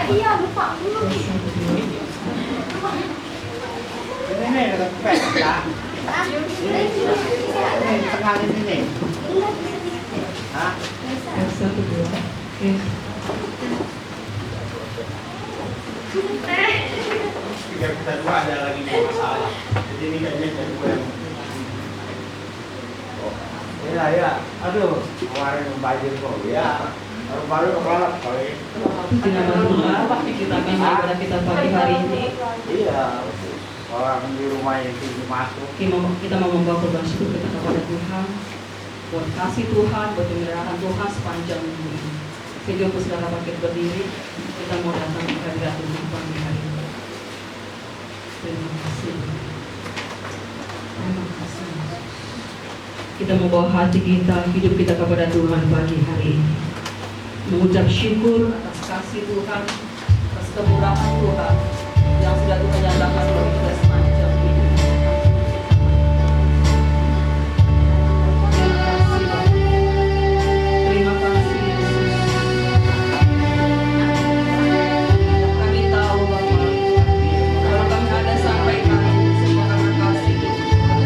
Iya, lupa. Ini ada pet ya. Ini tengah ini nih. Hah? Satu dua. Oke. Tiga kita dua ada lagi masalah. Jadi ini kayaknya kita dua yang. Iya ya. Aduh, kemarin banjir kok ya. Baru kepala kali. Apa kita akan ibadah kita pagi hari ini? Iya. Orang di rumah yang tinggi masuk. Kita mau membawa korban syukur kita kepada Tuhan, buat kasih Tuhan, buat pemeliharaan Tuhan sepanjang minggu ini. Sehingga saudara bangkit berdiri, kita mau datang ke hadirat Tuhan pagi hari ini. Terima kasih. Terima kasih. Kita membawa hati kita, hidup kita kepada Tuhan pagi hari ini. Mengucap syukur atas kasih Tuhan, atas kemurahan Tuhan yang sudah Tuhan nyatakan bagi kita sepanjang hidup. Terima kasih Yesus. Kami tahu Bapak, kalau kami ada sampai kami semua karena kasih Tuhan,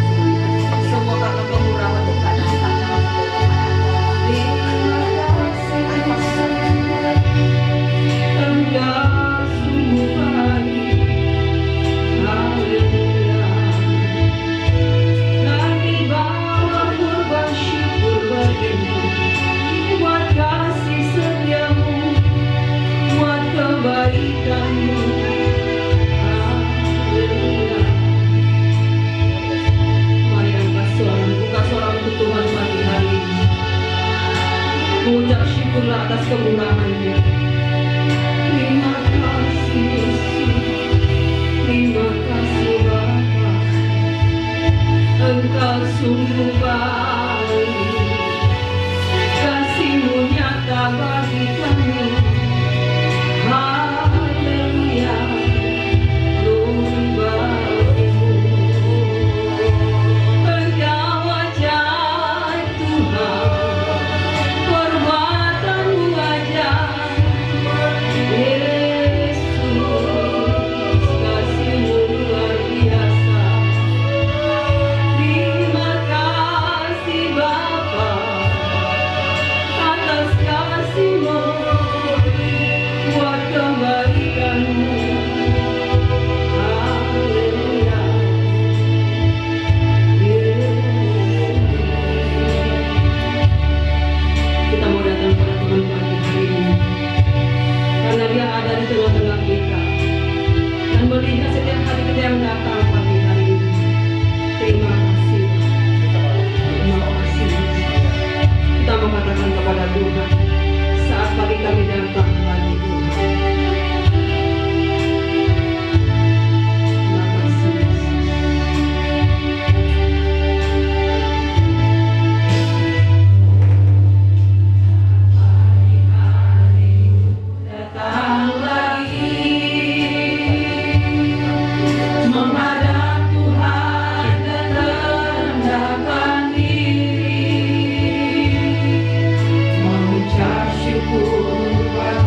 semua karena kemurahan Tuhan. Engkau sungguh baik, haleluya. Kami bawa korban syukur bagimu, buat kasih setiamu, buat kebaikanmu, haleluya. Mari angkat suara, buka suara untuk Tuhan pagi hari ini. Mengucap syukurlah atas kemurahan-Nya. Terima kasih Yesus, terima kasih Bapa, Engkau sungguh baik, kasih-Mu nyata bagi kami, haleluya, glory bagimu. Engkau ajaib Tuhan, perbuatan-Mu ajaib. Yesus, kasih-Mu luar biasa. Terima kasih Bapa atas kasih-Mu, buat kebaikan-Mu. Haleluya. Kita mau datang pada Tuhan pagi hari ini karena Dia ada di tengah-tengah kita dan melihat setiap hari kita yang datang pagi hari ini. Terima kasih, terima kasih. Kita mau katakan kepada Tuhan saat pagi kami datang lagi Tuhan. Terima kasih Yesus. Datang lagi menghadap Tuhan dan merendahkan diri, mengucap syukur buat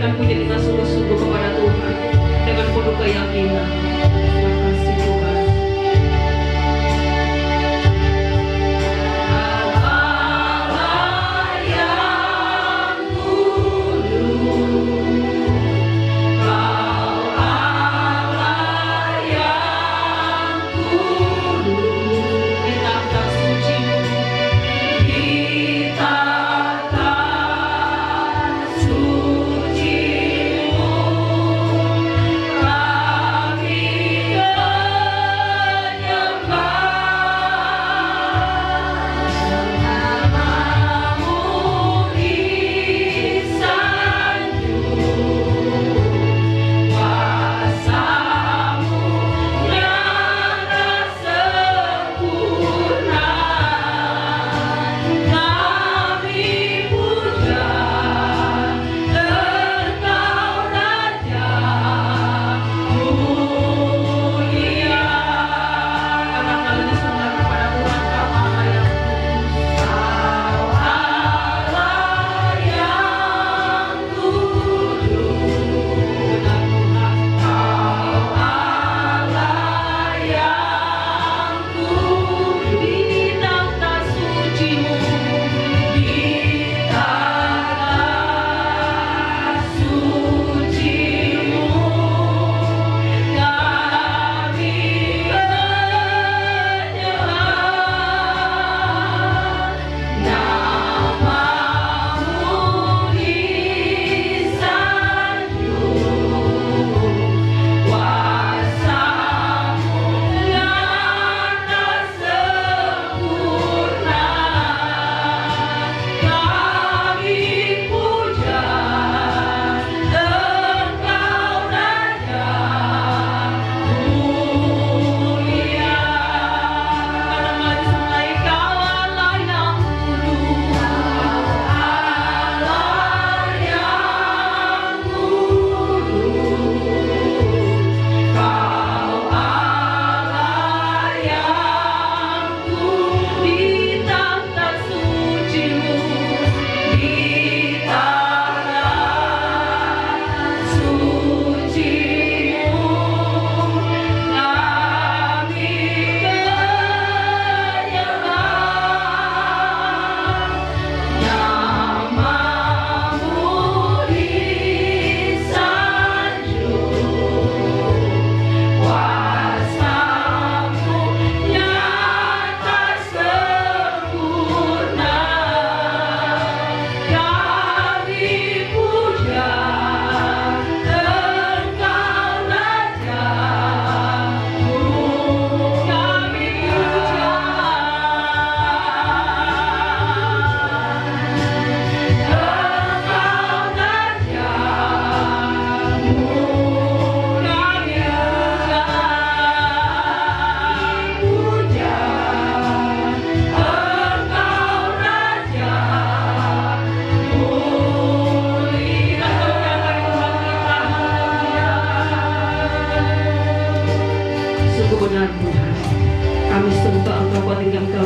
dan puji dengan sungguh-sungguh kepada Tuhan dengan penuh keyakinan. Terima kasih Tuhan.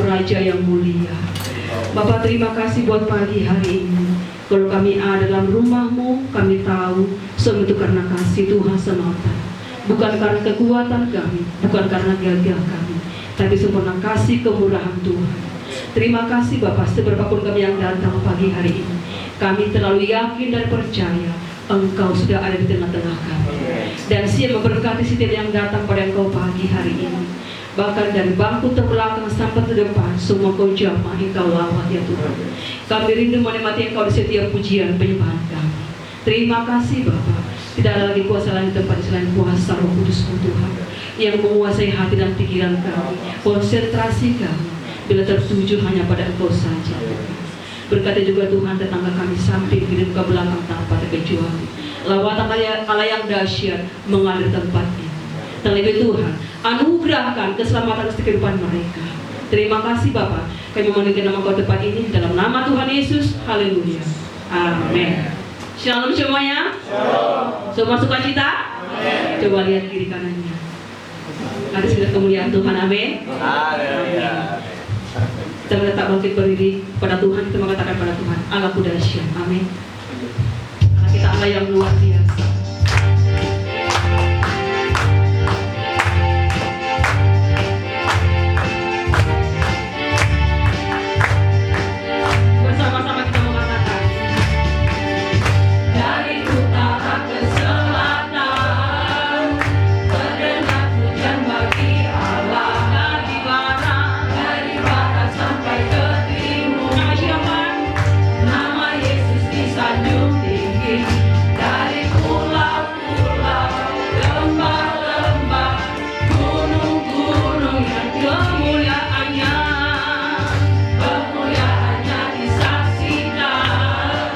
Raja yang mulia. Bapak, terima kasih buat pagi hari ini. Kalau kami ada dalam rumah-Mu, kami tahu semua itu karena kasih Tuhan semata. Bukan karena kekuatan kami, bukan karena gagah kami, tapi sempurna kasih kemurahan Tuhan. Terima kasih Bapak, seberapapun kami yang datang pagi hari ini, kami terlalu yakin dan percaya Engkau sudah ada di tengah-tengah kami. Dan siap memberkati setiap yang datang pada Engkau pagi hari ini. Bahkan dari bangku terbelakang sampai ke depan, semua Kau jamah, Engkau lawat ya Tuhan. Kami rindu menikmati Engkau di setiap pujian penyembahan kami. Terima kasih Bapak. Tidak ada lagi kuasa lain di tempat selain kuasa Roh Kudus-Mu Tuhan, yang menguasai hati dan pikiran kami, konsentrasi kami, bila tertuju hanya pada Engkau saja. Berkati juga Tuhan tetangga kami samping, kiri, ke belakang tanpa terkecuali. Lawatan Allah yang dahsyat mengalir tempat ini. Terlebih Tuhan, anugerahkan keselamatan kehidupan mereka. Terima kasih Bapak. Kami mementingkan nama Kau tempat ini dalam nama Tuhan Yesus. Haleluya. Amin. Shalom semuanya. Shalom. Semua sukacita. Amin. Coba lihat kiri kanannya. Ada segala kemuliaan Tuhan. Amin. Haleluya. Kita menetap bangkit berdiri pada Tuhan. Kita mengatakan pada Tuhan, Allahku dahsyat. Amin. Kita kuasa yang luar biasa. Bersama-sama kita mengatakan, dari utara ke selatan terdengar pujian bagi Allah. Dari barat sampai ke timur. Nama siapa? Nama Yesus disanjung tinggi. Dari pulau-pulau, lembah-lembah, gunung-gunung yang kemuliaannya disaksikan,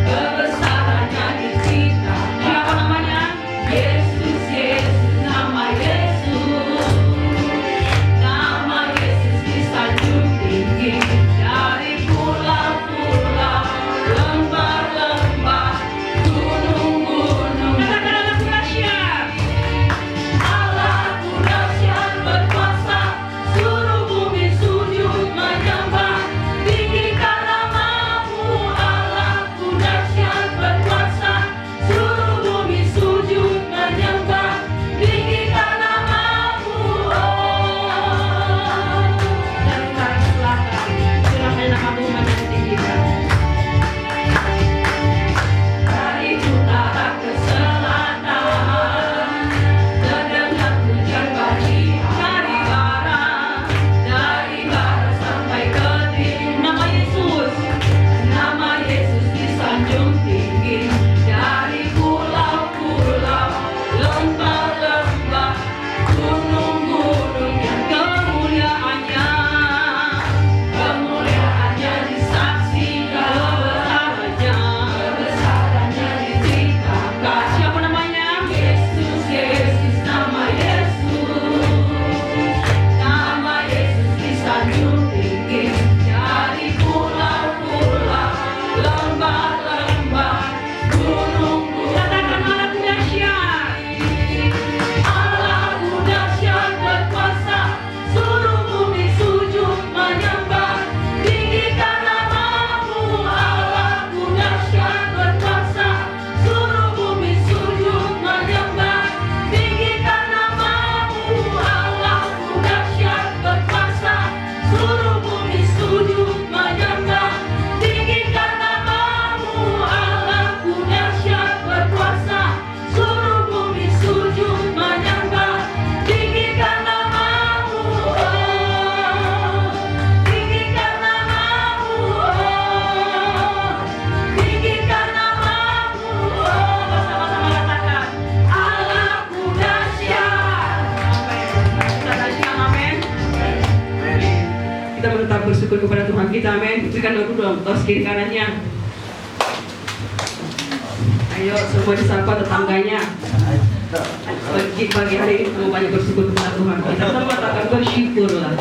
kebesarannya diceritakan. Siapa namanya? Yesus, Yesus, nama Yesus. Nama Yesus disanjung tinggi. Dari pulau-pulau, lembah-lembah, gunung-gunung. Katakan Allahku dahsyat. Allahku dahsyat berkuasa, seluruh bumi sujud menyembah. Tinggikan namamu. Allahku dahsyat berkuasa, seluruh bumi sujud menyembah. Tinggikan namamu. Dari utara ke selatan, silahkan nama Tuhan yang ditinggikan. Dari utara ke selatan terdengar pujian bagi Allah. Dari barat sampai ke timur. Nama Yesus, nama Yesus disanjung tinggi. Dari pulau-pulau, lembah-lembah, gunung-gunung yang kemuliaannya disaksikan, kebesarannya diceritakan. Siapa namanya? Yesus, Yesus, nama Yesus. Nama Yesus disanjung tinggi. Dari pulau-pulau, lembah-lembah, gunung-gunung. Katakan Allahku dahsyat. Allahku dahsyat berkuasa, seluruh bumi sujud menyembah. Tinggikan namamu. Allahku dahsyat berkuasa, seluruh bumi sujud menyembah. Tinggikan namamu. Allahku dahsyat berkuasa, seluruh bumi sujud menyembah. Tinggikan namamu. Allahku dahsyat berkuasa, seluruh bumi sujud menyembah. Tinggikan namamu. Tinggikan namamu. Tinggikan namamu. Bersama-sama katakan, Allahku dahsyat. Kita dahsyat, amin. Kita tetap bersyukur kepada Tuhan kita, amin. Berikan lagu dong, tos kiri kanannya. Ayo semua disapa tetangganya. Pagi hari ini mau banyak bersyukur kepada Tuhan. Kita sama katakan bersyukurlah.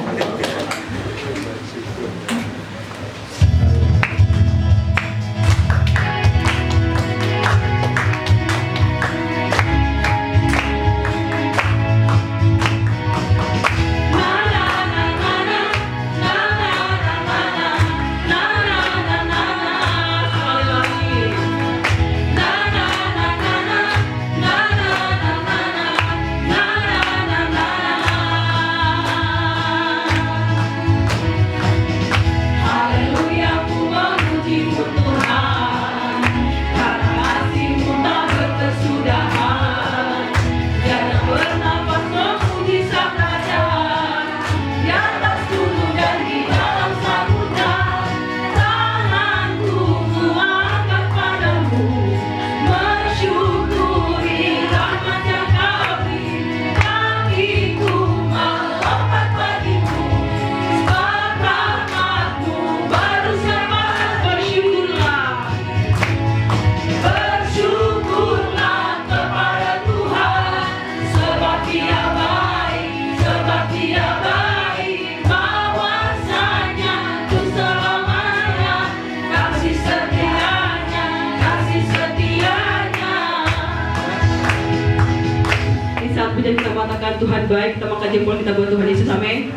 Punya kita katakan Tuhan baik, kita angkat jempol kita buat Tuhan Yesus, amin.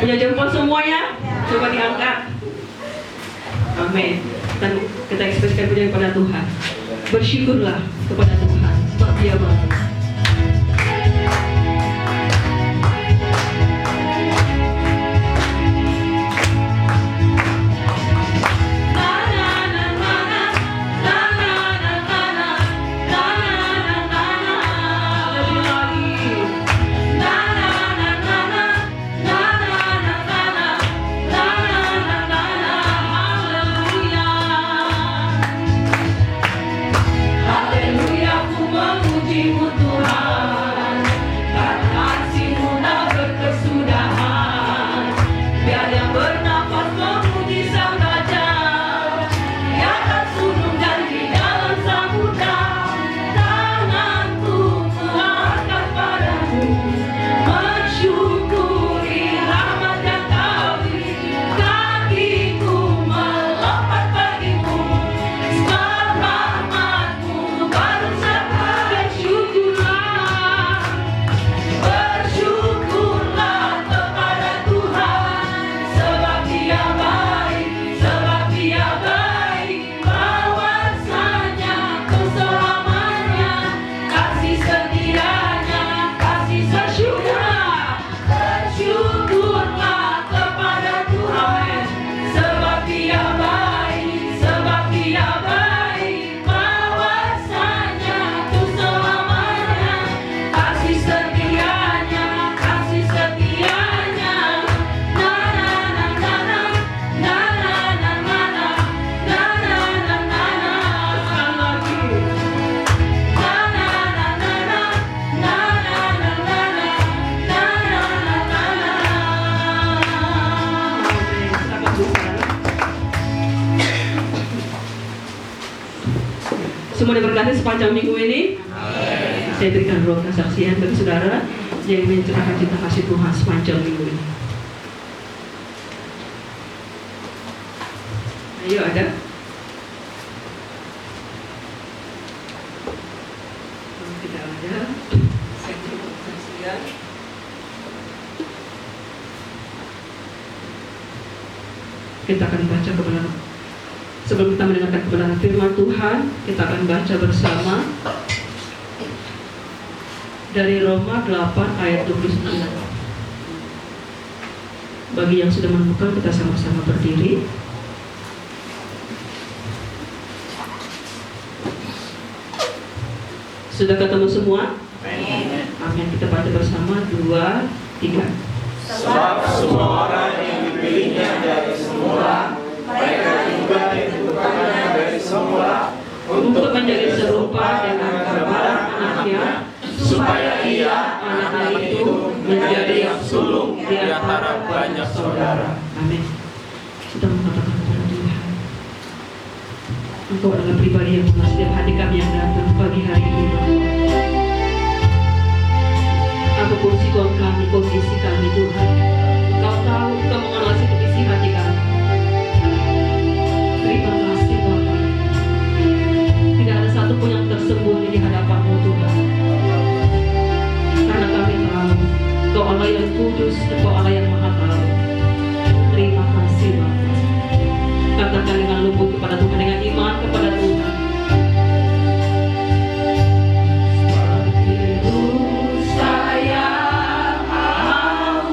Punya jempol semuanya, coba diangkat, amin. Kita ekspresikan pujian kepada Tuhan. Bersyukurlah kepada Tuhan sebab Dia baik. Haleluya, ku memuji-Mu Tuhan, karena kasih-Mu tak berkesudahan. Biar yang bernafas memuji Sang Raja, di atas gunung dan di dalam samudra. Tanganku mengangkat padamu, mensyukuri rahmat yang Kau beri. Kakiku melompat bagimu, sebab rahmat-Mu baru saja. Bersyukurlah kepada Tuhan, sebab Dia baik, bahwasanya keselamatannya, kasih setianya, kasih bersyukurlah kepada Tuhan, sebab Dia baik, bahwasanya keselamatannya, kasih setianya, kasih setianya. Na na na na na, na na na na na, na na na na na. Sekali lagi. Na na na na na, na na na na na, na na na na na. Silakan buka. Semua diberkati sepanjang minggu ini. Saya berikan roh kesaksian bagi saudara yang mencurahkan cinta kasih Tuhan sepanjang minggu ini. Ayo, ada? Kalau tidak ada, saya berikan kesaksian. Kita akan baca kebenaran. Sebelum kita mendengarkan kebenaran firman Tuhan, kita akan baca bersama dari Roma 8 ayat 29. Bagi yang sudah menemukan, kita sama-sama berdiri. Sudah ketemu semua? Amin. Kita baca bersama 2, 3. Sebab semua orang yang dipilihnya dari semula, mereka juga ditentukannya dari semula Untuk menjadi serupa dengan gambaran anaknya, supaya ia, anak itu, menjadi yang sulung di antara banyak saudara. Amin. Kita mengatakan kepada Tuhan, Engkau adalah pribadi yang mengenal setiap hati kami yang datang pagi hari ini, Bapa. Apapun sikap kami, kondisi kami, Tuhan, Engkau tahu, Engkau mengenal setiap isi hati kami. Terima kasih, Bapa. Tidak ada satupun yang tersembunyi di hadapan-Mu, Tuhan. Karena kami tahu, Engkau Allah yang kudus, Engkau Allah yang maha tahu. Terima kasih, Bapa. Katakan dengan lembut kepada Tuhan, dengan iman kepada Tuhan. Saya mau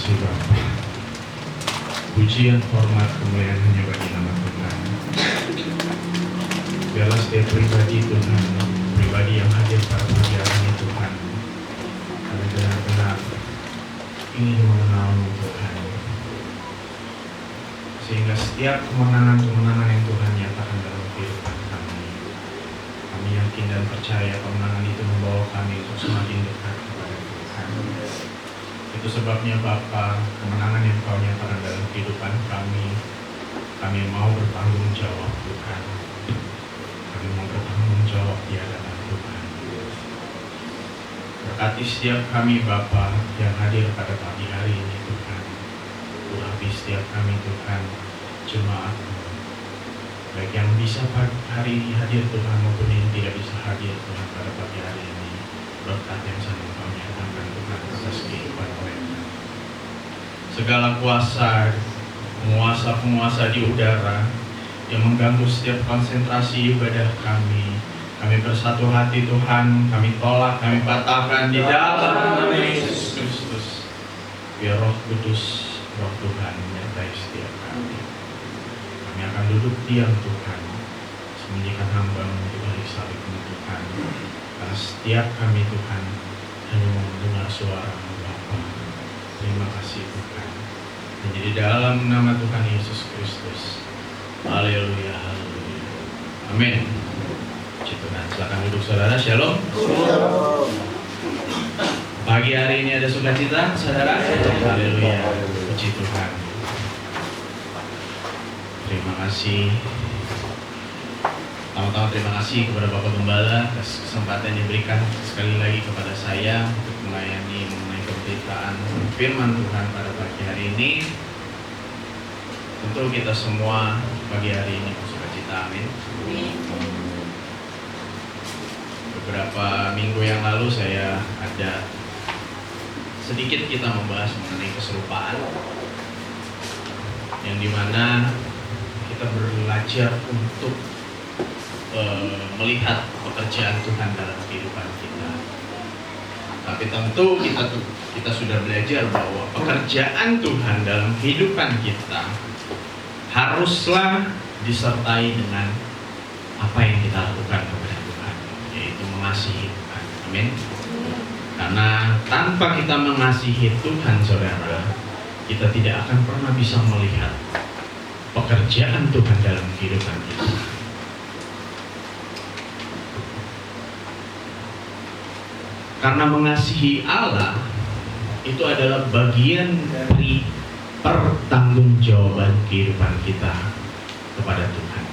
kasih Bapa. Pujian, hormat, kemuliaan hanya bagi nama Tuhan. Biarlah setiap pribadi Tuhan, pribadi yang hadir pada pagi hari ini Tuhan, kami benar-benar ingin mengenal-Mu Tuhan. Sehingga setiap kemenangan-kemenangan yang Tuhan nyatakan dalam kehidupan kami, kami yakin dan percaya kemenangan itu membawa kami untuk semakin dekat kepada Tuhan. Itu sebabnya Bapa, kemenangan yang Kau nyatakan dalam kehidupan kami mau bertanggung jawab Tuhan. Kami mau bertanggung jawab di hadapan Tuhan. Berkati setiap kami Bapa yang hadir pada pagi hari ini Tuhan. Urapi setiap kami Tuhan, jemaat, baik yang bisa hari ini hadir Tuhan maupun yang tidak bisa hadir Tuhan pada pagi hari ini. Berkat yang sama Kau nyatakan Tuhan atas kehidupan mereka. Segala kuasa, penguasa-penguasa di udara yang mengganggu setiap konsentrasi ibadah kami bersatu hati Tuhan, kami tolak, kami patahkan di dalam nama Yesus Kristus. Biar Roh Kudus, Roh Tuhan menyertai setiap kami. Kami akan duduk diam Tuhan, sembunyikan hamba-Mu di balik salib-Mu Tuhan. Karena setiap kami Tuhan hanya mau mendengar suara-Mu Bapa. Terima kasih Tuhan. Dan jadi dalam nama Tuhan Yesus Kristus. Haleluya, haleluya. Amin. Puji Tuhan. Silakan duduk saudara. Shalom. Pagi hari ini ada sukacita saudara. Haleluya. Puji Tuhan. Terima kasih. Pertama-tama terima kasih kepada Bapak Gembala atas kesempatan yang diberikan sekali lagi kepada saya untuk melayani mengenai pemberitaan firman Tuhan pada pagi hari ini. Tentu kita semua pagi hari ini bersukacita, amin. Beberapa minggu yang lalu saya ada sedikit kita membahas mengenai keserupaan, yang dimana kita belajar untuk melihat pekerjaan Tuhan dalam kehidupan kita. Tapi tentu kita sudah belajar bahwa pekerjaan Tuhan dalam kehidupan kita haruslah disertai dengan apa yang kita lakukan kepada Tuhan, yaitu mengasihi Tuhan. Amin. Karena tanpa kita mengasihi Tuhan, saudara, kita tidak akan pernah bisa melihat pekerjaan Tuhan dalam kehidupan kita. Karena mengasihi Allah itu adalah bagian dari pertanggungjawaban kehidupan kita kepada Tuhan.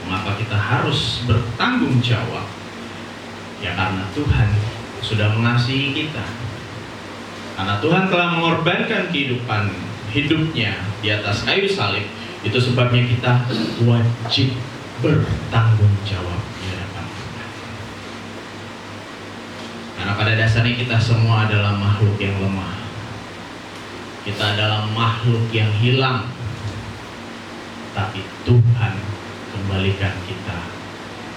Mengapa kita harus bertanggung jawab? Ya karena Tuhan sudah mengasihi kita. Karena Tuhan telah mengorbankan hidupnya di atas kayu salib. Itu sebabnya kita wajib bertanggung jawab di hadapan Tuhan. Karena pada dasarnya kita semua adalah makhluk yang lemah. Kita adalah makhluk yang hilang. Tapi Tuhan kembalikan kita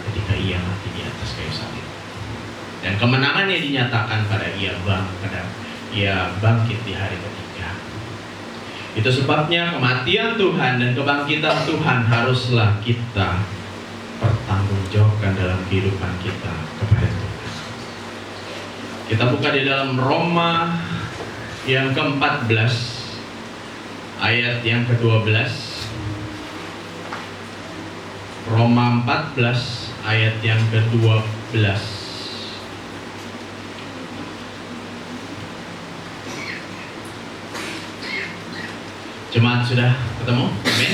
ketika Ia mati di atas kayu salib. Dan kemenangannya dinyatakan pada Ia bangkit di hari ketiga. Itu sebabnya kematian Tuhan dan kebangkitan Tuhan haruslah kita pertanggungjawabkan dalam kehidupan kita kepada Tuhan. Kita buka di dalam Roma yang ke-14 ayat yang ke-12. Roma 14 ayat yang ke-12. Jemaat sudah ketemu? Amin.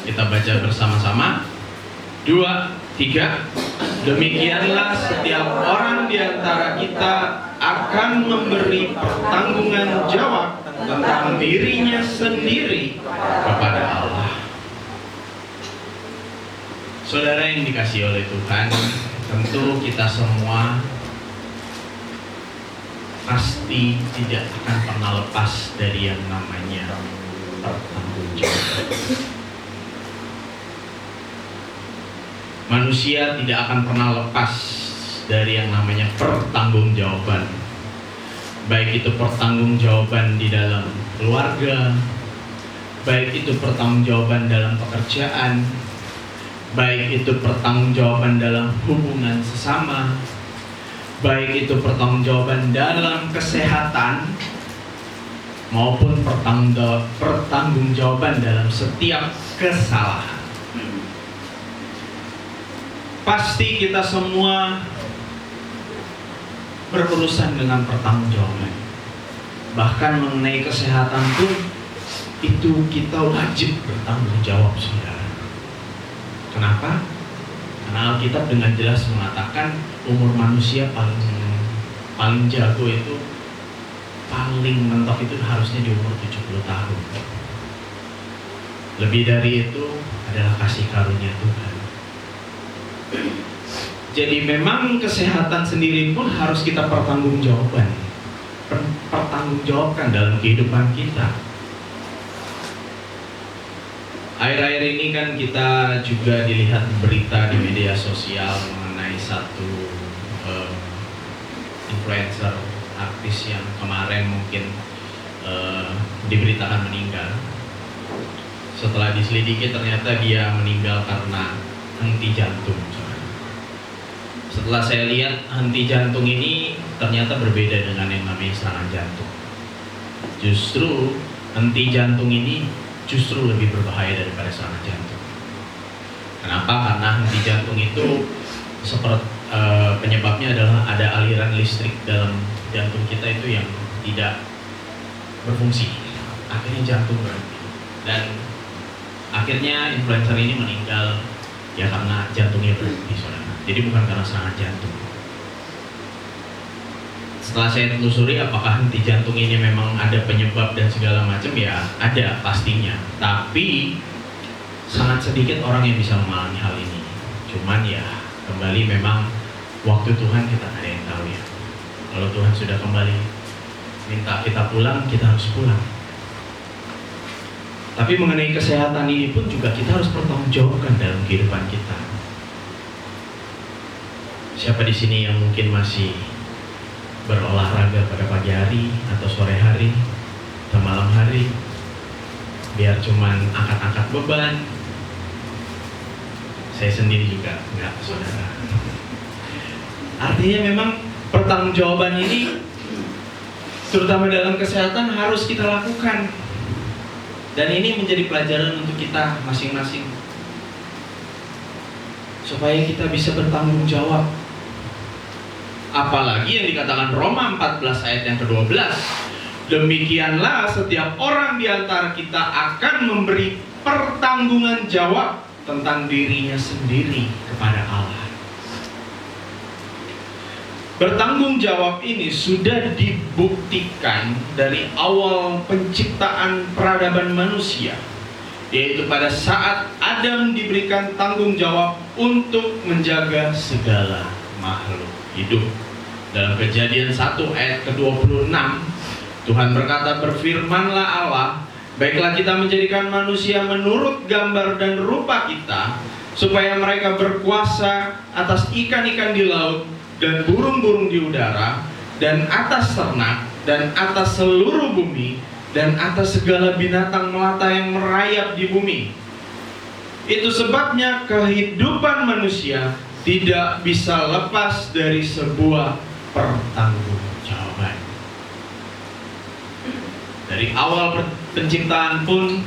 Kita baca bersama-sama. 2, 3. Demikianlah setiap orang di antara kita akan memberi pertanggungan jawab tentang dirinya sendiri kepada Allah. Saudara yang dikasihi oleh Tuhan, tentu kita semua pasti tidak akan pernah lepas dari yang namanya pertanggungjawaban. Manusia tidak akan pernah lepas dari yang namanya pertanggungjawaban. baik itu pertanggungjawaban di dalam keluarga, baik itu pertanggungjawaban dalam pekerjaan, baik itu pertanggungjawaban dalam hubungan sesama, baik itu pertanggungjawaban dalam kesehatan, maupun pertanggungjawaban dalam setiap kesalahan. Pasti kita semua berurusan dengan pertanggungjawaban. Bahkan mengenai kesehatan pun itu kita wajib bertanggung jawab, saudara. Kenapa? Karena Alkitab dengan jelas mengatakan umur manusia paling jago itu, paling mentok itu harusnya di umur 70 tahun. Lebih dari itu adalah kasih karunia Tuhan. Jadi memang kesehatan sendiri pun harus kita pertanggungjawabkan dalam kehidupan kita. Akhir-akhir ini kan kita juga dilihat berita di media sosial mengenai satu influencer, artis yang kemarin mungkin diberitakan meninggal. Setelah diselidiki ternyata dia meninggal karena henti jantung. Setelah saya lihat henti jantung ini ternyata berbeda dengan yang namanya serangan jantung. Justru henti jantung ini justru lebih berbahaya daripada serangan jantung. Kenapa? Karena henti jantung itu penyebabnya adalah ada aliran listrik dalam jantung kita itu yang tidak berfungsi. Akhirnya jantung berhenti. Dan akhirnya influencer ini meninggal ya karena jantungnya berhenti, saudara. Jadi bukan karena serangan jantung. Setelah saya telusuri apakah henti jantung ini memang ada penyebab dan segala macam, ya ada pastinya. Tapi sangat sedikit orang yang bisa mengalami hal ini. Cuman ya kembali memang waktu Tuhan kita ada yang tahu ya. Kalau Tuhan sudah kembali minta kita pulang, kita harus pulang. Tapi mengenai kesehatan ini pun juga kita harus pertanggungjawabkan dalam kehidupan kita. Siapa di sini yang mungkin masih berolahraga pada pagi hari atau sore hari atau malam hari, biar cuman angkat-angkat beban? Saya sendiri juga enggak, saudara. Artinya memang pertanggungjawaban ini, terutama dalam kesehatan, harus kita lakukan. Dan ini menjadi pelajaran untuk kita masing-masing, supaya kita bisa bertanggung jawab. Apalagi yang dikatakan Roma 14 ayat yang ke-12. Demikianlah setiap orang di antara kita akan memberi pertanggungan jawab tentang dirinya sendiri kepada Allah. Bertanggung jawab ini sudah dibuktikan dari awal penciptaan peradaban manusia, yaitu pada saat Adam diberikan tanggung jawab untuk menjaga segala makhluk hidup. Dalam Kejadian 1 ayat ke-26, Tuhan berkata, "Berfirmanlah Allah, baiklah kita menjadikan manusia menurut gambar dan rupa kita, supaya mereka berkuasa atas ikan-ikan di laut dan burung-burung di udara, dan atas ternak, dan atas seluruh bumi, dan atas segala binatang melata yang merayap di bumi." Itu sebabnya kehidupan manusia tidak bisa lepas dari sebuah pertanggungjawaban. Dari awal penciptaan pun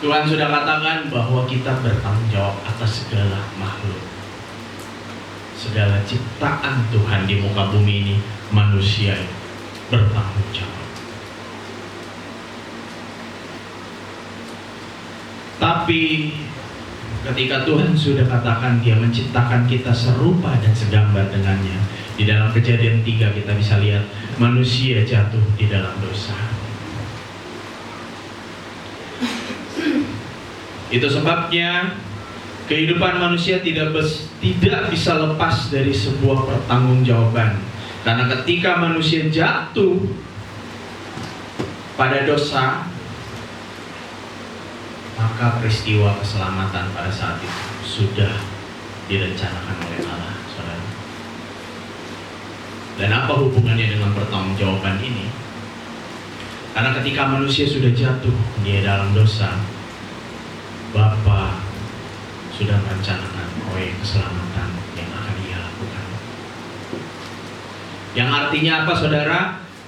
Tuhan sudah katakan bahwa kita bertanggung jawab atas segala makhluk. Segala ciptaan Tuhan di muka bumi ini, manusia bertanggung jawab. Tapi ketika Tuhan sudah katakan Dia menciptakan kita serupa dan segambar dengannya, di dalam Kejadian 3 kita bisa lihat manusia jatuh di dalam dosa. Itu sebabnya kehidupan manusia tidak bisa lepas dari sebuah pertanggungjawaban. Karena ketika manusia jatuh pada dosa, maka peristiwa keselamatan pada saat itu sudah direncanakan oleh Allah, saudara. Dan apa hubungannya dengan pertanggungjawaban ini? Karena ketika manusia sudah jatuh dia dalam dosa, Bapa sudah merencanakan proyek keselamatan yang akan dia lakukan. Yang artinya apa, saudara?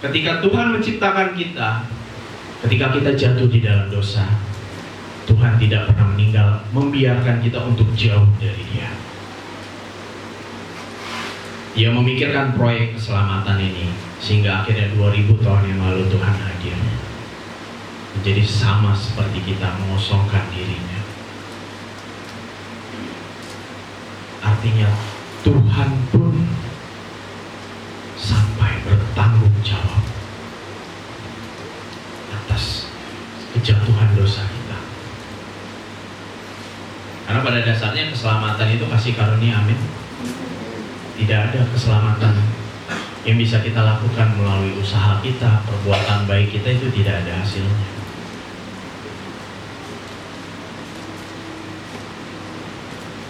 Ketika Tuhan menciptakan kita, ketika kita jatuh di dalam dosa, Tuhan tidak pernah membiarkan kita untuk jauh dari Dia. Dia memikirkan proyek keselamatan ini, sehingga akhirnya 2000 tahun yang lalu Tuhan hadir. Menjadi sama seperti kita mengosongkan dirinya. Artinya Tuhan pun sampai bertanggung jawab atas kejatuhan dosa kita. Karena pada dasarnya keselamatan itu kasih karunia, amin. Tidak ada keselamatan yang bisa kita lakukan melalui usaha kita, perbuatan baik kita, itu tidak ada hasilnya.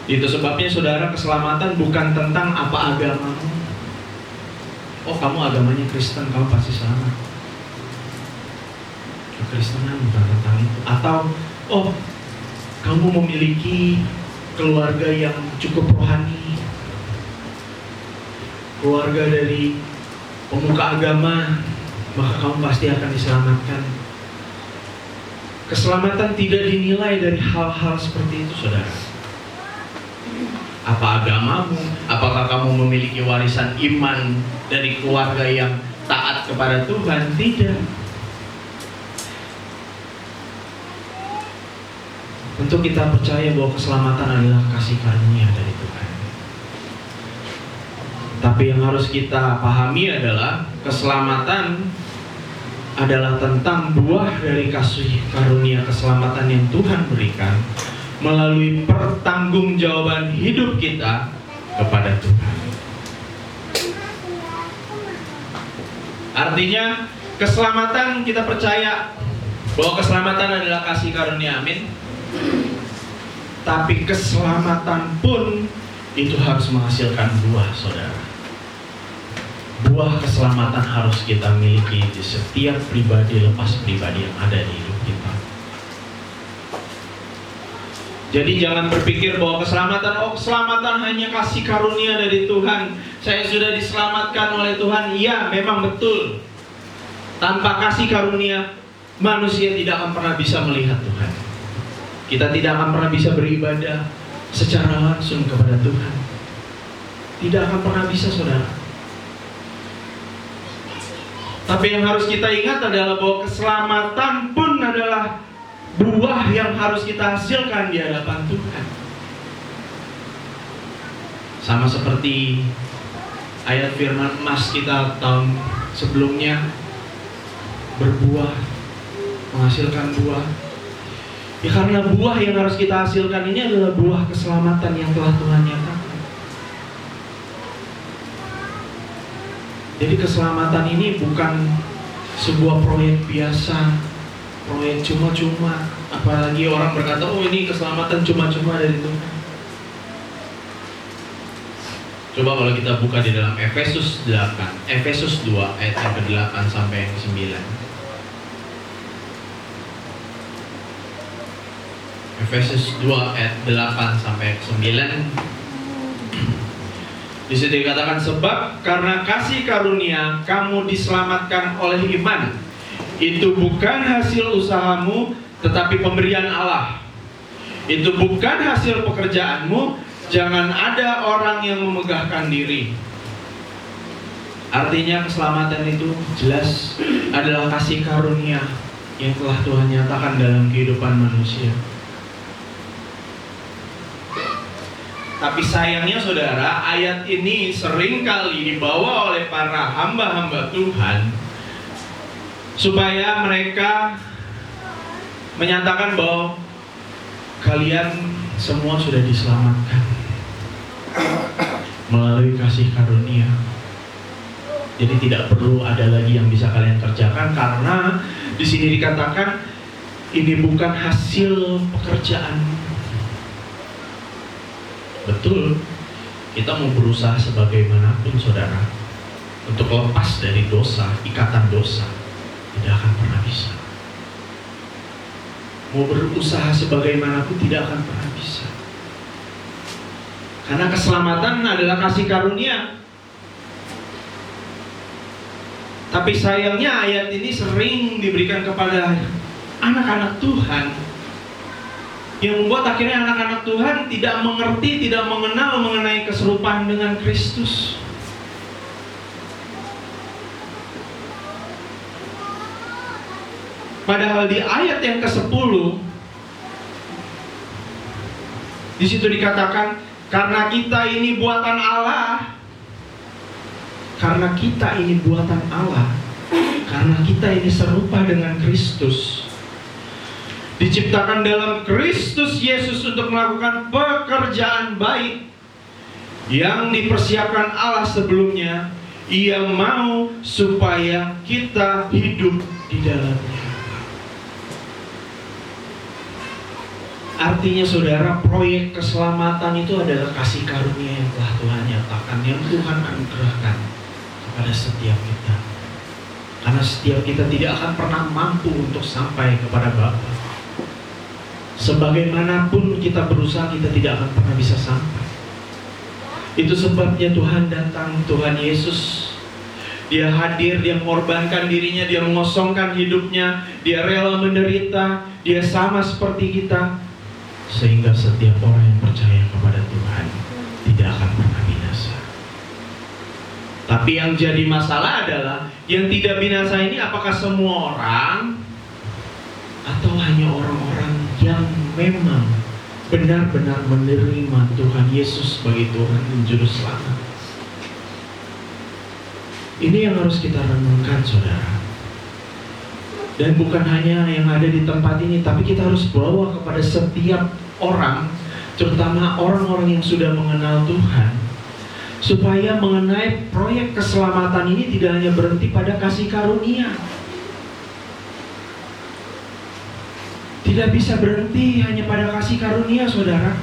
Itu sebabnya saudara, keselamatan bukan tentang apa agamamu. Oh, kamu agamanya Kristen, kamu pasti selamat. Kekristenan bukan tentang itu. Atau, oh, kamu memiliki keluarga yang cukup rohani, keluarga dari pemuka agama, maka kamu pasti akan diselamatkan. Keselamatan tidak dinilai dari hal-hal seperti itu, saudara. Apa agamamu? Apakah kamu memiliki warisan iman dari keluarga yang taat kepada Tuhan? Tidak. Untuk kita percaya bahwa keselamatan adalah kasih karunia dari Tuhan. Tapi yang harus kita pahami adalah keselamatan adalah tentang buah dari kasih karunia keselamatan yang Tuhan berikan melalui pertanggungjawaban hidup kita kepada Tuhan. Artinya keselamatan, kita percaya bahwa keselamatan adalah kasih karunia, amin. Tapi keselamatan pun itu harus menghasilkan buah, saudara. Buah keselamatan harus kita miliki di setiap pribadi lepas pribadi yang ada di hidup kita. Jadi jangan berpikir bahwa keselamatan hanya kasih karunia dari Tuhan. Saya sudah diselamatkan oleh Tuhan. Iya, memang betul. Tanpa kasih karunia, manusia tidak akan pernah bisa melihat Tuhan. Kita tidak akan pernah bisa beribadah secara langsung kepada Tuhan. Tidak akan pernah bisa, saudara. Tapi yang harus kita ingat adalah bahwa keselamatan pun adalah buah yang harus kita hasilkan di hadapan Tuhan. Sama seperti ayat firman emas kita tahun sebelumnya, berbuah, menghasilkan buah. Ya karena buah yang harus kita hasilkan ini adalah buah keselamatan yang telah Tuhan nyatakan. Jadi keselamatan ini bukan sebuah proyek biasa, proyek cuma-cuma. Apalagi orang berkata, oh ini keselamatan cuma-cuma dari Tuhan. Coba kalau kita buka di dalam Efesus 2 ayat yang ke-8 sampai yang ke-9. Efesus 2 ayat 8 sampai 9. Di situ dikatakan, sebab karena kasih karunia kamu diselamatkan oleh iman. Itu bukan hasil usahamu, tetapi pemberian Allah. Itu bukan hasil pekerjaanmu. Jangan ada orang yang memegahkan diri. Artinya keselamatan itu jelas adalah kasih karunia yang telah Tuhan nyatakan dalam kehidupan manusia. Tapi sayangnya saudara, ayat ini seringkali dibawa oleh para hamba-hamba Tuhan supaya mereka menyatakan bahwa kalian semua sudah diselamatkan melalui kasih karunia. Jadi tidak perlu ada lagi yang bisa kalian kerjakan, karena di sini dikatakan ini bukan hasil pekerjaan. Betul, kita mau berusaha sebagaimanapun saudara, untuk lepas dari dosa, ikatan dosa, tidak akan pernah bisa. Mau berusaha sebagaimanapun tidak akan pernah bisa. Karena keselamatan adalah kasih karunia. Tapi sayangnya ayat ini sering diberikan kepada anak-anak Tuhan, yang membuat akhirnya anak-anak Tuhan tidak mengerti, tidak mengenal mengenai keserupaan dengan Kristus. Padahal di ayat yang ke-10 di situ dikatakan, karena kita ini buatan Allah. Karena kita ini buatan Allah, karena kita ini serupa dengan Kristus, diciptakan dalam Kristus Yesus untuk melakukan pekerjaan baik yang dipersiapkan Allah sebelumnya. Ia mau supaya kita hidup di dalamnya. Artinya saudara, proyek keselamatan itu adalah kasih karunia yang telah Tuhan nyatakan, yang Tuhan anugerahkan kepada setiap kita. Karena setiap kita tidak akan pernah mampu untuk sampai kepada Bapa. Sebagaimanapun kita berusaha, kita tidak akan pernah bisa sampai. Itu sebabnya Tuhan datang, Tuhan Yesus. Dia hadir, dia mengorbankan dirinya, dia mengosongkan hidupnya, dia rela menderita, dia sama seperti kita. Sehingga setiap orang yang percaya kepada Tuhan tidak akan pernah binasa. Tapi yang jadi masalah adalah yang tidak binasa ini apakah semua orang atau hanya orang-orang yang memang benar-benar menerima Tuhan Yesus sebagai Tuhan dan Juru Selamat. Ini yang harus kita renungkan, saudara. Dan bukan hanya yang ada di tempat ini, tapi kita harus bawa kepada setiap orang, terutama orang-orang yang sudah mengenal Tuhan, supaya mengenai proyek keselamatan ini tidak hanya berhenti pada kasih karunia. Tidak bisa berhenti hanya pada kasih karunia, saudara.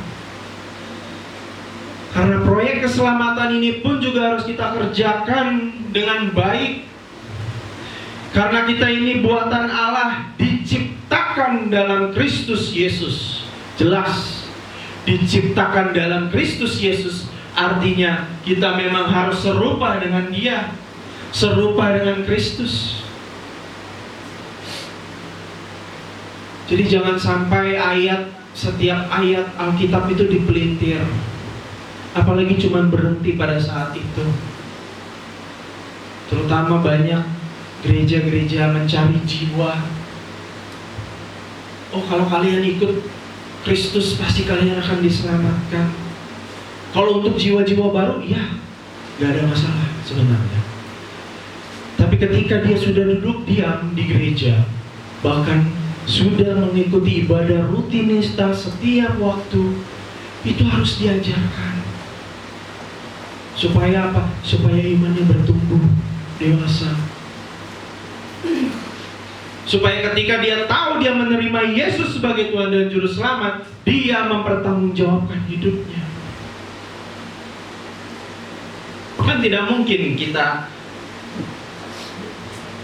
Karena proyek keselamatan ini pun juga harus kita kerjakan dengan baik. Karena kita ini buatan Allah, diciptakan dalam Kristus Yesus. Jelas, diciptakan dalam Kristus Yesus artinya kita memang harus serupa dengan Dia, serupa dengan Kristus. Jadi jangan sampai setiap ayat Alkitab itu dipelintir, apalagi cuma berhenti pada saat itu. Terutama banyak gereja-gereja mencari jiwa. Oh, kalau kalian ikut Kristus pasti kalian akan diselamatkan. Kalau untuk jiwa-jiwa baru, ya gak ada masalah sebenarnya. Tapi ketika dia sudah duduk diam di gereja, bahkan sudah mengikuti ibadah rutinitas setiap waktu, itu harus diajarkan. Supaya apa? Supaya imannya bertumbuh dewasa. Supaya ketika dia tahu dia menerima Yesus sebagai Tuhan dan Juru Selamat, dia mempertanggungjawabkan hidupnya. Kan tidak mungkin kita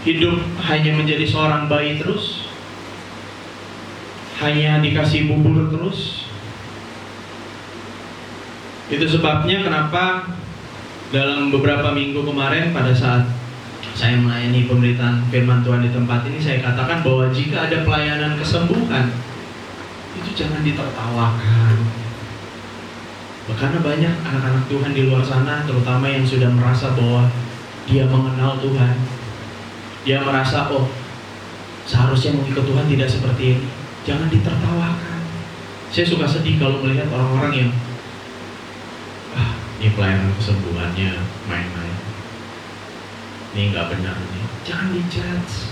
hidup hanya menjadi seorang bayi terus, hanya dikasih bubur terus. Itu sebabnya kenapa dalam beberapa minggu kemarin pada saat saya melayani pemberitaan firman Tuhan di tempat ini, saya katakan bahwa jika ada pelayanan kesembuhan, itu jangan ditertawakan. Karena banyak anak-anak Tuhan di luar sana, terutama yang sudah merasa bahwa dia mengenal Tuhan, dia merasa, oh seharusnya mengikut Tuhan tidak seperti ini. Jangan ditertawakan. Saya suka sedih kalau melihat orang-orang yang ini pelayanan kesembuhannya main-main, ini nggak benar nih. Jangan dijudge,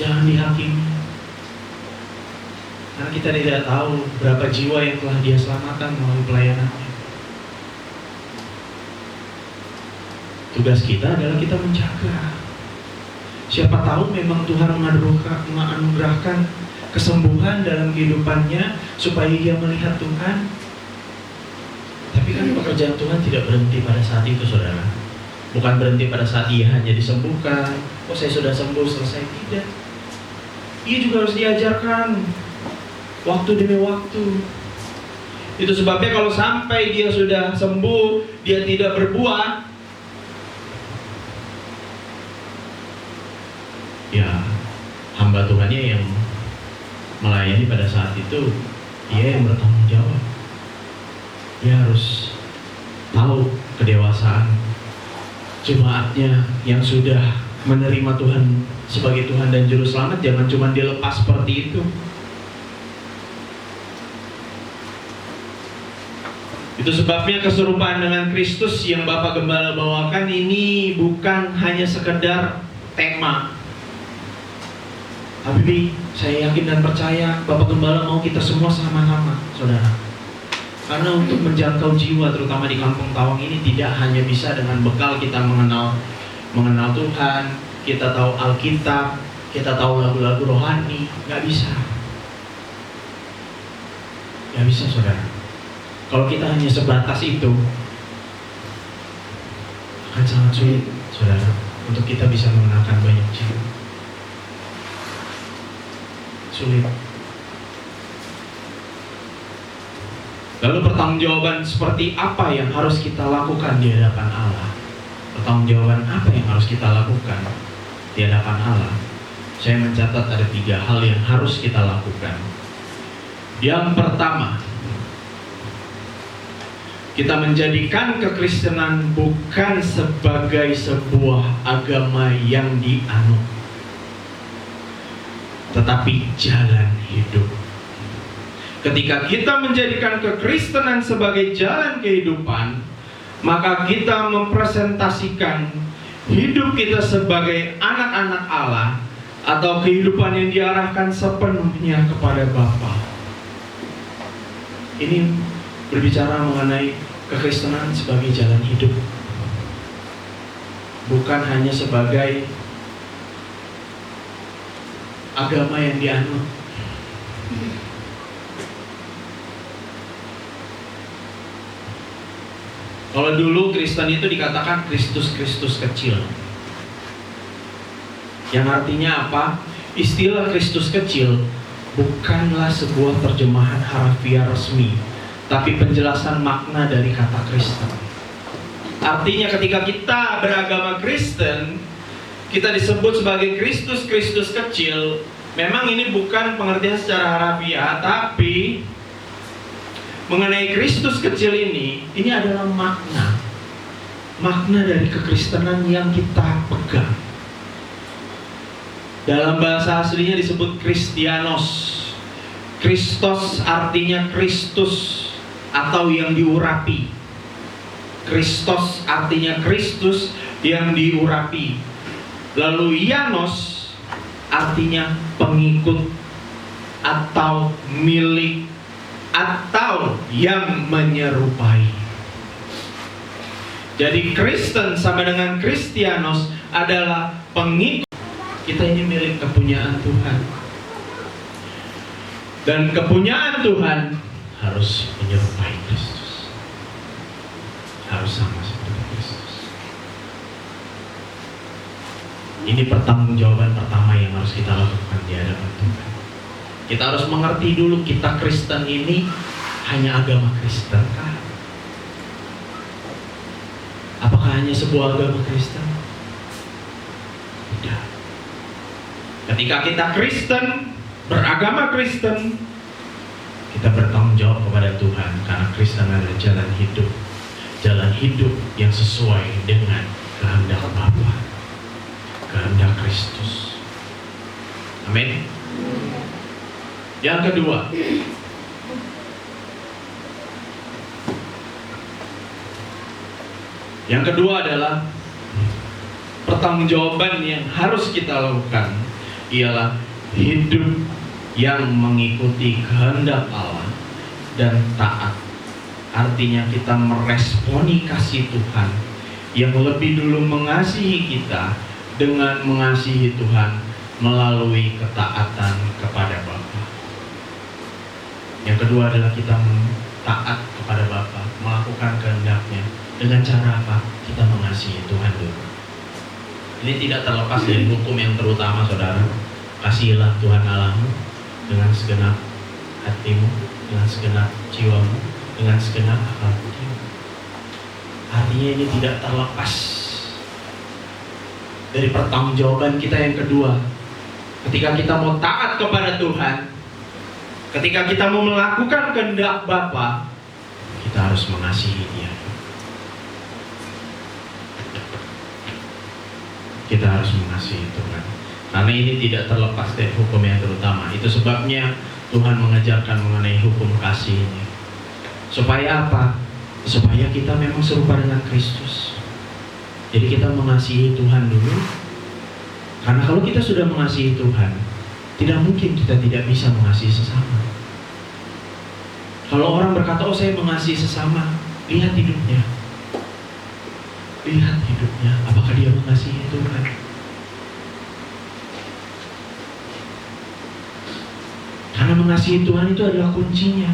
jangan dihakimi, karena kita tidak tahu berapa jiwa yang telah dia selamatkan melalui pelayanannya. Tugas kita adalah kita menjaga. Siapa tahu memang Tuhan menganugerahkan kesembuhan dalam kehidupannya supaya dia melihat Tuhan. Tapi kan pekerjaan Tuhan tidak berhenti pada saat itu, saudara. Bukan berhenti pada saat ia hanya disembuhkan. Oh, saya sudah sembuh, selesai. Tidak. Ia juga harus diajarkan waktu demi waktu. Itu sebabnya kalau sampai dia sudah sembuh, dia tidak berbuah, ya hamba Tuhannya yang melayani pada saat itu, dia yang bertanggung jawab. Dia harus tahu kedewasaan jemaatnya yang sudah menerima Tuhan sebagai Tuhan dan Juru Selamat. Jangan cuma dilepas seperti itu. Itu sebabnya keserupaan dengan Kristus yang Bapak Gembala bawakan ini bukan hanya sekedar tema. Tapi saya yakin dan percaya Bapak Gembala mau kita semua sama-sama, saudara. Karena untuk menjangkau jiwa, terutama di Kampung Tawang ini, tidak hanya bisa dengan bekal kita mengenal Tuhan, kita tahu Alkitab, kita tahu lagu-lagu rohani. Nggak bisa. Nggak bisa, saudara. Kalau kita hanya sebatas itu, akan sangat sulit, saudara, untuk kita bisa mengenalkan banyak jiwa. Sulit. Lalu pertanggungjawaban seperti apa yang harus kita lakukan di hadapan Allah? Pertanggungjawaban apa yang harus kita lakukan di hadapan Allah? Saya mencatat ada 3 hal yang harus kita lakukan. Yang pertama, kita menjadikan kekristenan bukan sebagai sebuah agama yang dianut, tetapi jalan hidup. Ketika kita menjadikan kekristenan sebagai jalan kehidupan, maka kita mempresentasikan hidup kita sebagai anak-anak Allah, atau kehidupan yang diarahkan sepenuhnya kepada Bapa. Ini berbicara mengenai kekristenan sebagai jalan hidup, bukan hanya sebagai agama yang dianut. Kalau dulu Kristen itu dikatakan Kristus-Kristus kecil, yang artinya apa? Istilah Kristus kecil bukanlah sebuah terjemahan harafiah resmi, tapi penjelasan makna dari kata Kristen. Artinya ketika kita beragama Kristen, kita disebut sebagai Kristus-Kristus kecil. Memang ini bukan pengertian secara harafiah, tapi mengenai Kristus kecil ini adalah makna dari kekristenan yang kita pegang. Dalam bahasa aslinya disebut Kristianos. Kristos artinya Kristus atau yang diurapi. Kristos artinya Kristus yang diurapi. Lalu Ianos artinya pengikut atau milik atau yang menyerupai. Jadi Kristen sama dengan Kristianos adalah pengikut. Kita ini milik kepunyaan Tuhan. Dan kepunyaan Tuhan harus menyerupai Kristus. Harus sama seperti Kristus. Ini pertanggungjawaban pertama yang harus kita lakukan di hadapan Tuhan. Kita harus mengerti dulu, kita Kristen ini hanya agama Kristen kah? Apakah hanya sebuah agama Kristen? Tidak. Ketika kita Kristen, beragama Kristen, kita bertanggung jawab kepada Tuhan, karena Kristen adalah jalan hidup. Jalan hidup yang sesuai dengan kehendak Bapa, kehendak Kristus. Amin. Yang kedua, adalah pertanggungjawaban yang harus kita lakukan ialah hidup yang mengikuti kehendak Allah dan taat. Artinya kita meresponi kasih Tuhan yang lebih dulu mengasihi kita dengan mengasihi Tuhan melalui ketaatan kepada Bapa. Yang kedua adalah kita taat kepada Bapa, melakukan kehendak-Nya Dengan cara apa? Kita mengasihi Tuhan dulu. Ini tidak terlepas dari hukum yang terutama, saudara. Kasihilah Tuhan Allahmu dengan segenap hatimu, dengan segenap jiwamu, dengan segenap akal budimu. Artinya ini tidak terlepas dari pertanggungjawaban kita yang kedua. Ketika kita mau taat kepada Tuhan, ketika kita mau melakukan kehendak Bapa, kita harus mengasihi Dia. Kita harus mengasihi Tuhan. Karena ini tidak terlepas dari hukum yang terutama. Itu sebabnya Tuhan mengajarkan mengenai hukum kasih ini. Supaya apa? Supaya kita memang serupa dengan Kristus. Jadi kita mengasihi Tuhan dulu. Karena kalau kita sudah mengasihi Tuhan, tidak mungkin kita tidak bisa mengasihi sesama. Kalau orang berkata, oh saya mengasihi sesama, lihat hidupnya. Lihat hidupnya, apakah dia mengasihi Tuhan? Karena mengasihi Tuhan itu adalah kuncinya.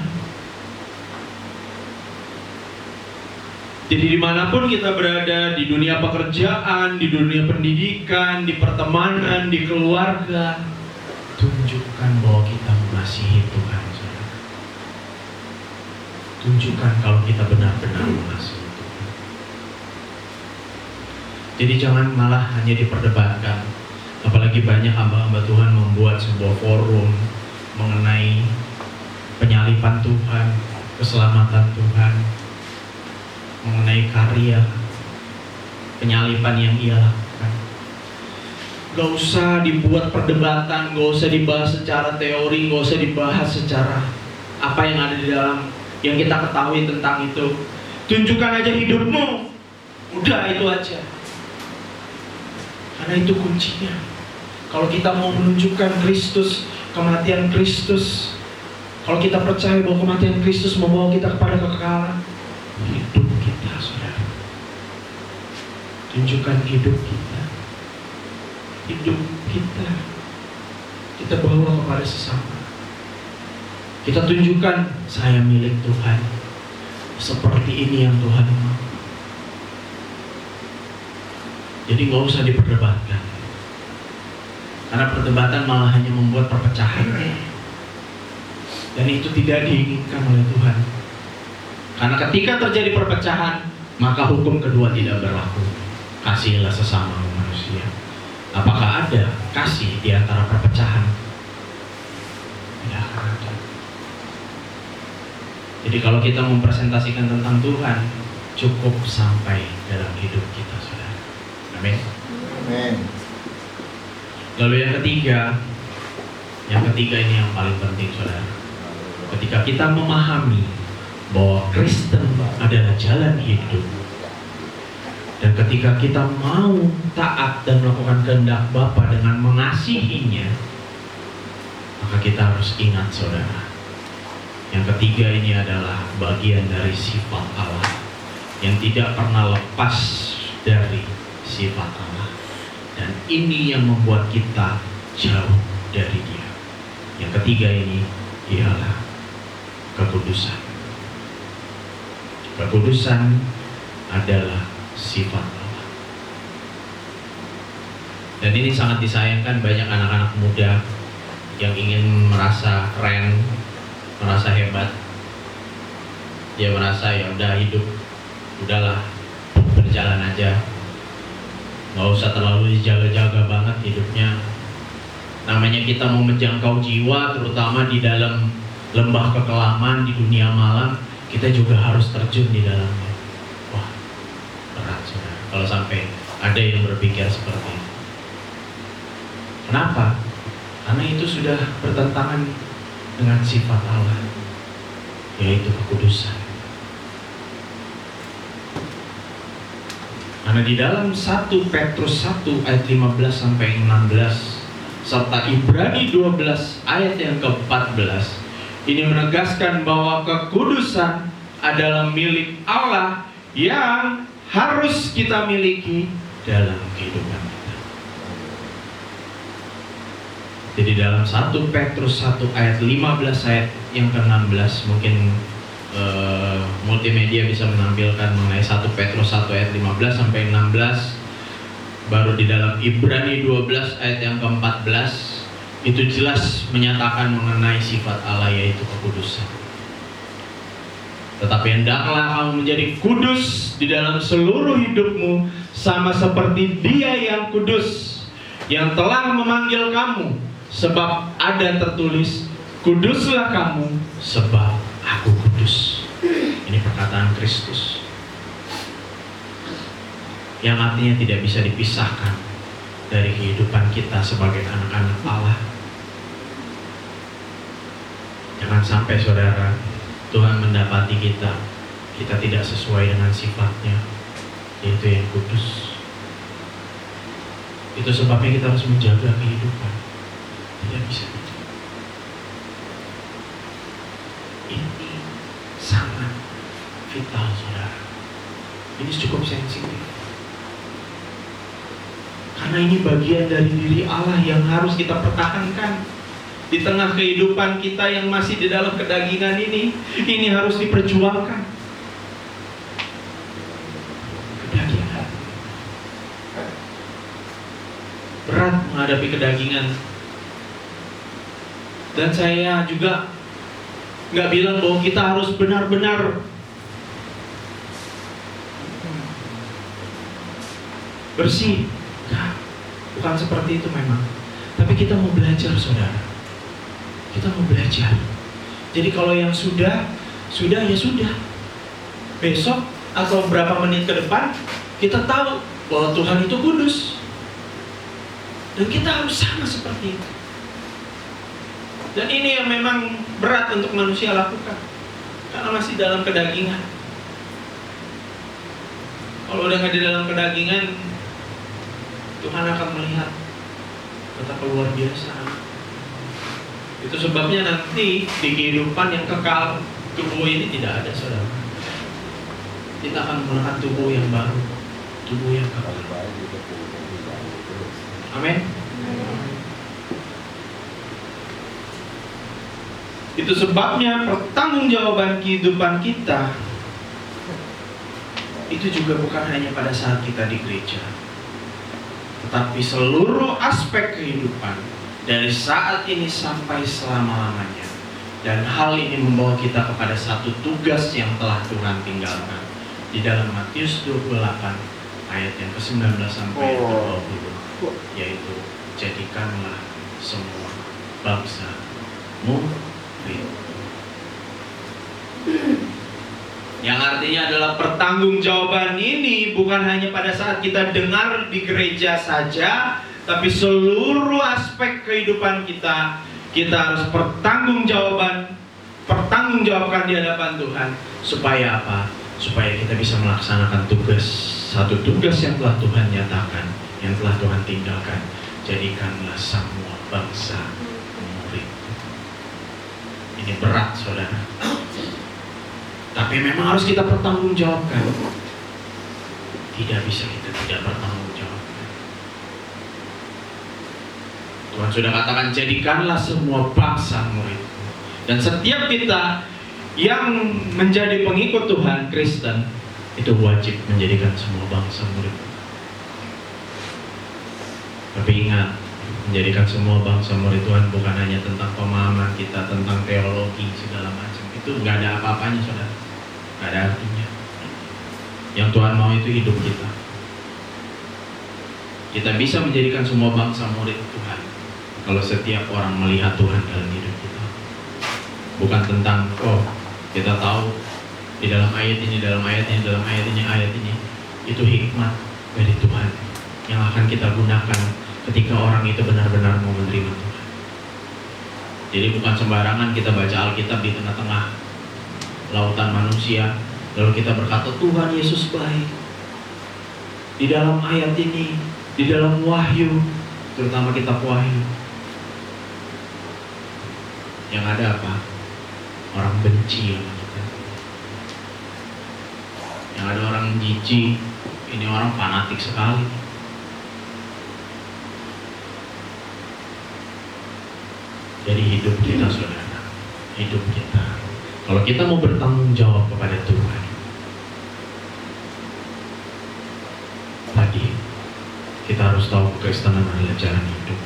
Jadi dimanapun kita berada, di dunia pekerjaan, di dunia pendidikan, di pertemanan, di keluarga, tunjukkan bahwa kita mengasihi Tuhan, saudara. Tunjukkan kalau kita benar-benar mengasihi Tuhan. Jadi jangan malah hanya diperdebatkan. Apalagi banyak hamba-hamba Tuhan membuat sebuah forum mengenai penyalipan Tuhan, keselamatan Tuhan, mengenai karya penyalipan yang Ia lakukan. Gak usah dibuat perdebatan, gak usah dibahas secara teori, gak usah dibahas secara apa yang ada di dalam yang kita ketahui tentang itu. Tunjukkan aja hidupmu, udah itu aja. Karena itu kuncinya. Kalau kita mau menunjukkan Kristus, kematian Kristus, kalau kita percaya bahwa kematian Kristus membawa kita kepada kekekalan, hidup kita, saudara. Tunjukkan hidup kita. Hidup kita. Kita bawa kepada sesama. Kita tunjukkan, saya milik Tuhan. Seperti ini yang Tuhan mau. Jadi gak usah diperdebatkan. Karena perdebatan malah hanya membuat perpecahan. Dan itu tidak diinginkan oleh Tuhan. Karena ketika terjadi perpecahan, maka hukum kedua tidak berlaku. Kasihilah sesama manusia. Apakah ada kasih di antara perpecahan? Tidak akan ada. Jadi kalau kita mempresentasikan tentang Tuhan, cukup sampai dalam hidup kita, saudara. Amin. Amin. Lalu yang ketiga ini yang paling penting, saudara. Ketika kita memahami bahwa Kristen adalah jalan hidup, dan ketika kita mau taat dan melakukan kehendak Bapa dengan mengasihinya, maka kita harus ingat, saudara, yang ketiga ini adalah bagian dari sifat Allah yang tidak pernah lepas dari sifat Allah, dan ini yang membuat kita jauh dari Dia. Yang ketiga ini ialah kekudusan. Kekudusan adalah sifat Allah. Dan ini sangat disayangkan, banyak anak-anak muda yang ingin merasa keren, merasa hebat. Dia merasa ya udah hidup, udahlah berjalan aja, nggak usah terlalu dijaga-jaga banget hidupnya. Namanya kita mau menjangkau jiwa, terutama di dalam lembah kekelaman, di dunia malam, kita juga harus terjun di dalamnya. Wah, berat, saudara, kalau sampai ada yang berpikir seperti itu. Kenapa? Karena itu sudah bertentangan dengan sifat Allah, yaitu kekudusan. Karena di dalam 1 Petrus 1 ayat 15 sampai 16 serta Ibrani 12 ayat yang ke-14 ini menegaskan bahwa kekudusan adalah milik Allah yang harus kita miliki dalam kehidupan kita. Jadi dalam 1 Petrus 1 ayat 15 ayat yang ke-16, mungkin multimedia bisa menampilkan mengenai 1 Petrus 1 ayat 15 sampai 16, baru di dalam Ibrani 12 ayat yang ke-14 itu jelas menyatakan mengenai sifat Allah, yaitu kekudusan. Tetapi hendaklah kamu menjadi kudus di dalam seluruh hidupmu, sama seperti Dia yang kudus, yang telah memanggil kamu. Sebab ada tertulis, kuduslah kamu, sebab aku kudus. Ini perkataan Kristus, yang artinya tidak bisa dipisahkan dari kehidupan kita sebagai anak-anak Allah. Jangan sampai saudara, Tuhan mendapati kita tidak sesuai dengan sifatnya, yaitu yang kudus. Itu sebabnya kita harus menjaga kehidupan. Tidak bisa. Ini sangat vital, saudara. Ini cukup sensitif. Karena ini bagian dari diri Allah yang harus kita pertahankan. Di tengah kehidupan kita yang masih di dalam kedagingan ini harus diperjuangkan. Kedagingan. Berat menghadapi kedagingan. Dan saya juga nggak bilang bahwa kita harus benar-benar bersih. Nah, bukan seperti itu memang. Tapi kita mau belajar, saudara. Kita mau belajar. Jadi kalau yang sudah ya sudah. Besok atau berapa menit ke depan kita tahu bahwa Tuhan itu kudus. Dan kita harus sama seperti itu. Dan ini yang memang berat untuk manusia lakukan, karena masih dalam kedagingan. Kalau udah nggak di dalam kedagingan, Tuhan akan melihat betapa luar biasa. Itu sebabnya nanti di kehidupan yang kekal, tubuh ini tidak ada, saudara. Kita akan melihat tubuh yang baru, tubuh yang kekal. Amin. Itu sebabnya pertanggungjawaban kehidupan kita itu juga bukan hanya pada saat kita di gereja, tetapi seluruh aspek kehidupan dari saat ini sampai selama-lamanya. Dan hal ini membawa kita kepada satu tugas yang telah Tuhan tinggalkan di dalam Matius 28 ayat yang ke-19 sampai yang ke-20, yaitu jadikanlah semua bangsa murid. Yang artinya adalah pertanggungjawaban ini bukan hanya pada saat kita dengar di gereja saja, tapi seluruh aspek kehidupan kita harus pertanggungjawabkan di hadapan Tuhan. Supaya apa? Supaya kita bisa melaksanakan satu tugas yang telah Tuhan nyatakan, yang telah Tuhan tinggalkan. Jadikanlah semua bangsa murid. Ini berat, saudara. Tapi memang harus kita pertanggungjawabkan. Tidak bisa kita tidak bertanggungjawabkan. Tuhan sudah katakan, jadikanlah semua bangsa muridku. Dan setiap kita yang menjadi pengikut Tuhan Kristen itu wajib menjadikan semua bangsa murid. Tapi ingat, menjadikan semua bangsa murid Tuhan bukan hanya tentang pemahaman kita tentang teologi segala macam. Itu nggak ada apa-apanya, saudara. Nggak ada artinya. Yang Tuhan mau itu hidup kita. Kita bisa menjadikan semua bangsa murid Tuhan kalau setiap orang melihat Tuhan dalam hidup kita. Bukan tentang kita tahu di dalam ayat ini, ayat ini. Itu hikmat dari Tuhan yang akan kita gunakan ketika orang itu benar-benar mau menerima Tuhan. Jadi bukan sembarangan kita baca Alkitab di tengah-tengah lautan manusia, lalu kita berkata Tuhan Yesus baik. Di dalam ayat ini, di dalam Wahyu, terutama kitab Wahyu, yang ada apa? Orang benci sama kita. Yang ada orang jijik, ini orang fanatik sekali. Jadi hidup kita, saudara, hidup kita Kalau kita mau bertanggung jawab kepada Tuhan, tadi kita harus tahu kekristenan adalah jalan hidup.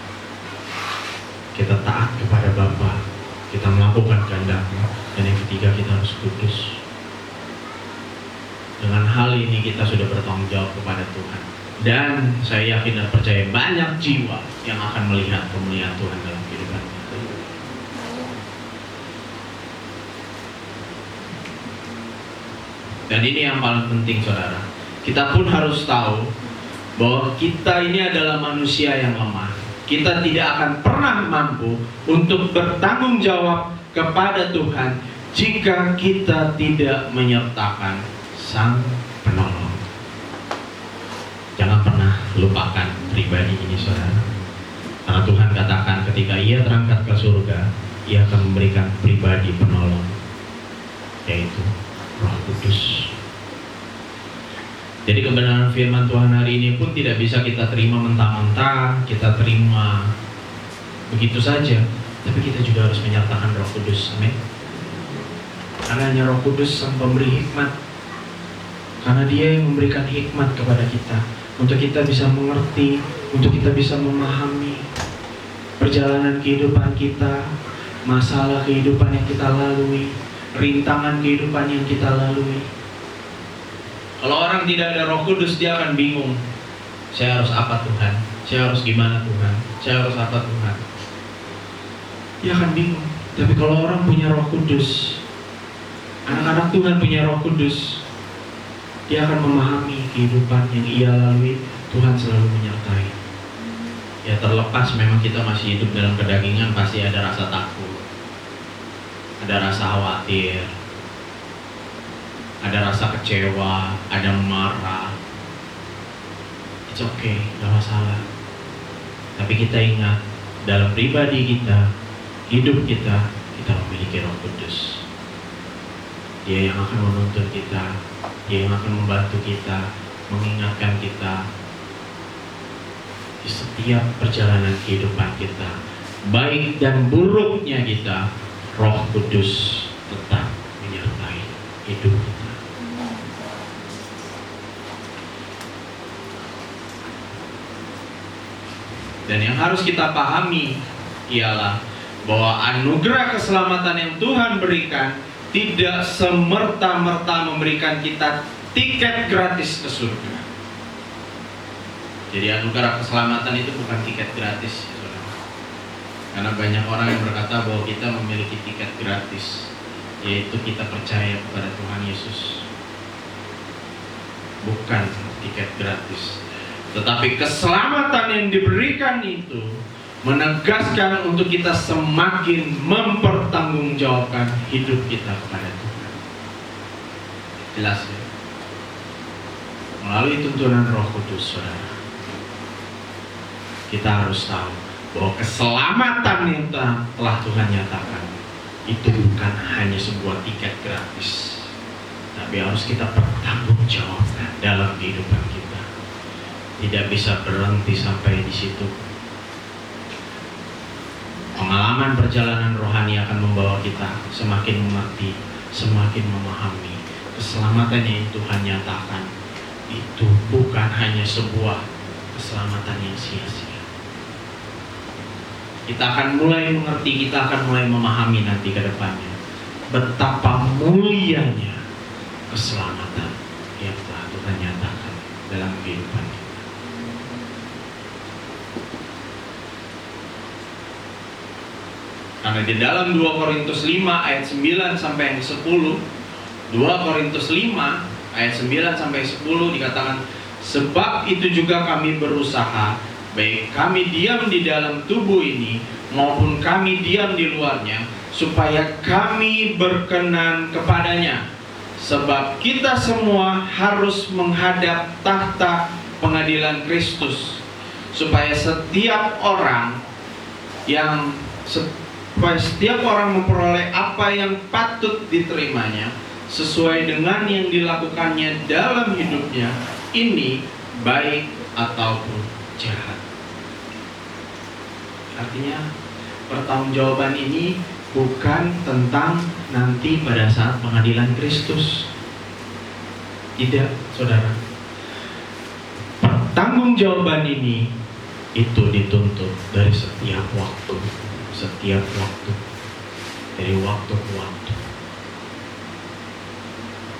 Kita taat kepada Bapa, kita melakukan kehendak-Nya, dan yang ketiga kita harus kudus. Dengan hal ini kita sudah bertanggung jawab kepada Tuhan. Dan saya yakin dan percaya banyak jiwa yang akan melihat kemuliaan Tuhan dalam kehidupan kita. Dan ini yang paling penting, saudara. Kita pun harus tahu bahwa kita ini adalah manusia yang lemah. Kita tidak akan pernah mampu untuk bertanggung jawab kepada Tuhan jika kita tidak menyertakan Sang Penolong. Jangan pernah lupakan pribadi ini, saudara. Karena Tuhan katakan ketika Ia terangkat ke surga, Ia akan memberikan pribadi penolong, yaitu Roh Kudus. Jadi kebenaran firman Tuhan hari ini pun tidak bisa kita terima mentah-mentah, kita terima begitu saja. Tapi kita juga harus menyertakan Roh Kudus, amin. Karena hanya Roh Kudus Sang Pemberi hikmat. Karena Dia yang memberikan hikmat kepada kita, untuk kita bisa mengerti, untuk kita bisa memahami perjalanan kehidupan kita, masalah kehidupan yang kita lalui, rintangan kehidupan yang kita lalui. Kalau orang tidak ada Roh Kudus, dia akan bingung. Saya harus apa Tuhan? Saya harus gimana Tuhan? Saya harus apa Tuhan? Dia akan bingung. Tapi kalau orang punya Roh Kudus, anak-anak Tuhan punya Roh Kudus, dia akan memahami kehidupan yang ia lalui. Tuhan selalu menyertai. Ya, terlepas memang kita masih hidup dalam kedagingan, pasti ada rasa takut, ada rasa khawatir, ada rasa kecewa, ada marah. It's okay, gak masalah. Tapi kita ingat, dalam pribadi kita, hidup kita, kita memiliki Roh Kudus. Dia yang akan menuntun kita, Dia yang akan membantu kita, mengingatkan kita di setiap perjalanan kehidupan kita, baik dan buruknya kita. Roh Kudus tetap menyertai hidup kita. Dan yang harus kita pahami ialah bahwa anugerah keselamatan yang Tuhan berikan tidak semerta-merta memberikan kita tiket gratis ke surga. Jadi anugerah keselamatan itu bukan tiket gratis, saudara. Karena banyak orang yang berkata bahwa kita memiliki tiket gratis, yaitu kita percaya kepada Tuhan Yesus. Bukan tiket gratis. Tetapi keselamatan yang diberikan itu menegaskan untuk kita semakin mempertanggungjawabkan hidup kita kepada Tuhan. Jelas ya? Melalui tuntunan Roh Kudus, saudara, kita harus tahu bahwa keselamatan yang telah Tuhan nyatakan itu bukan hanya sebuah tiket gratis, tapi harus kita pertanggungjawabkan dalam kehidupan kita. Tidak bisa berhenti sampai di situ. Pengalaman perjalanan rohani akan membawa kita semakin mengerti, semakin memahami keselamatan yang Tuhan nyatakan. Itu bukan hanya sebuah keselamatan yang sia-sia. Kita akan mulai mengerti, kita akan mulai memahami nanti ke depannya betapa mulianya keselamatan yang telah Tuhan nyatakan dalam kehidupan kita. Karena di dalam 2 Korintus 5 ayat 9 sampai yang 10, 2 Korintus 5 ayat 9 sampai 10 dikatakan, sebab itu juga kami berusaha, baik kami diam di dalam tubuh ini maupun kami diam di luarnya, supaya kami berkenan kepadanya. Sebab kita semua harus menghadap tahta pengadilan Kristus, supaya setiap orang memperoleh apa yang patut diterimanya sesuai dengan yang dilakukannya dalam hidupnya ini, baik ataupun jahat. Artinya pertanggungjawaban ini bukan tentang nanti pada saat pengadilan Kristus. Tidak, saudara. Pertanggungjawaban ini itu dituntut dari setiap waktu, dari waktu ke waktu,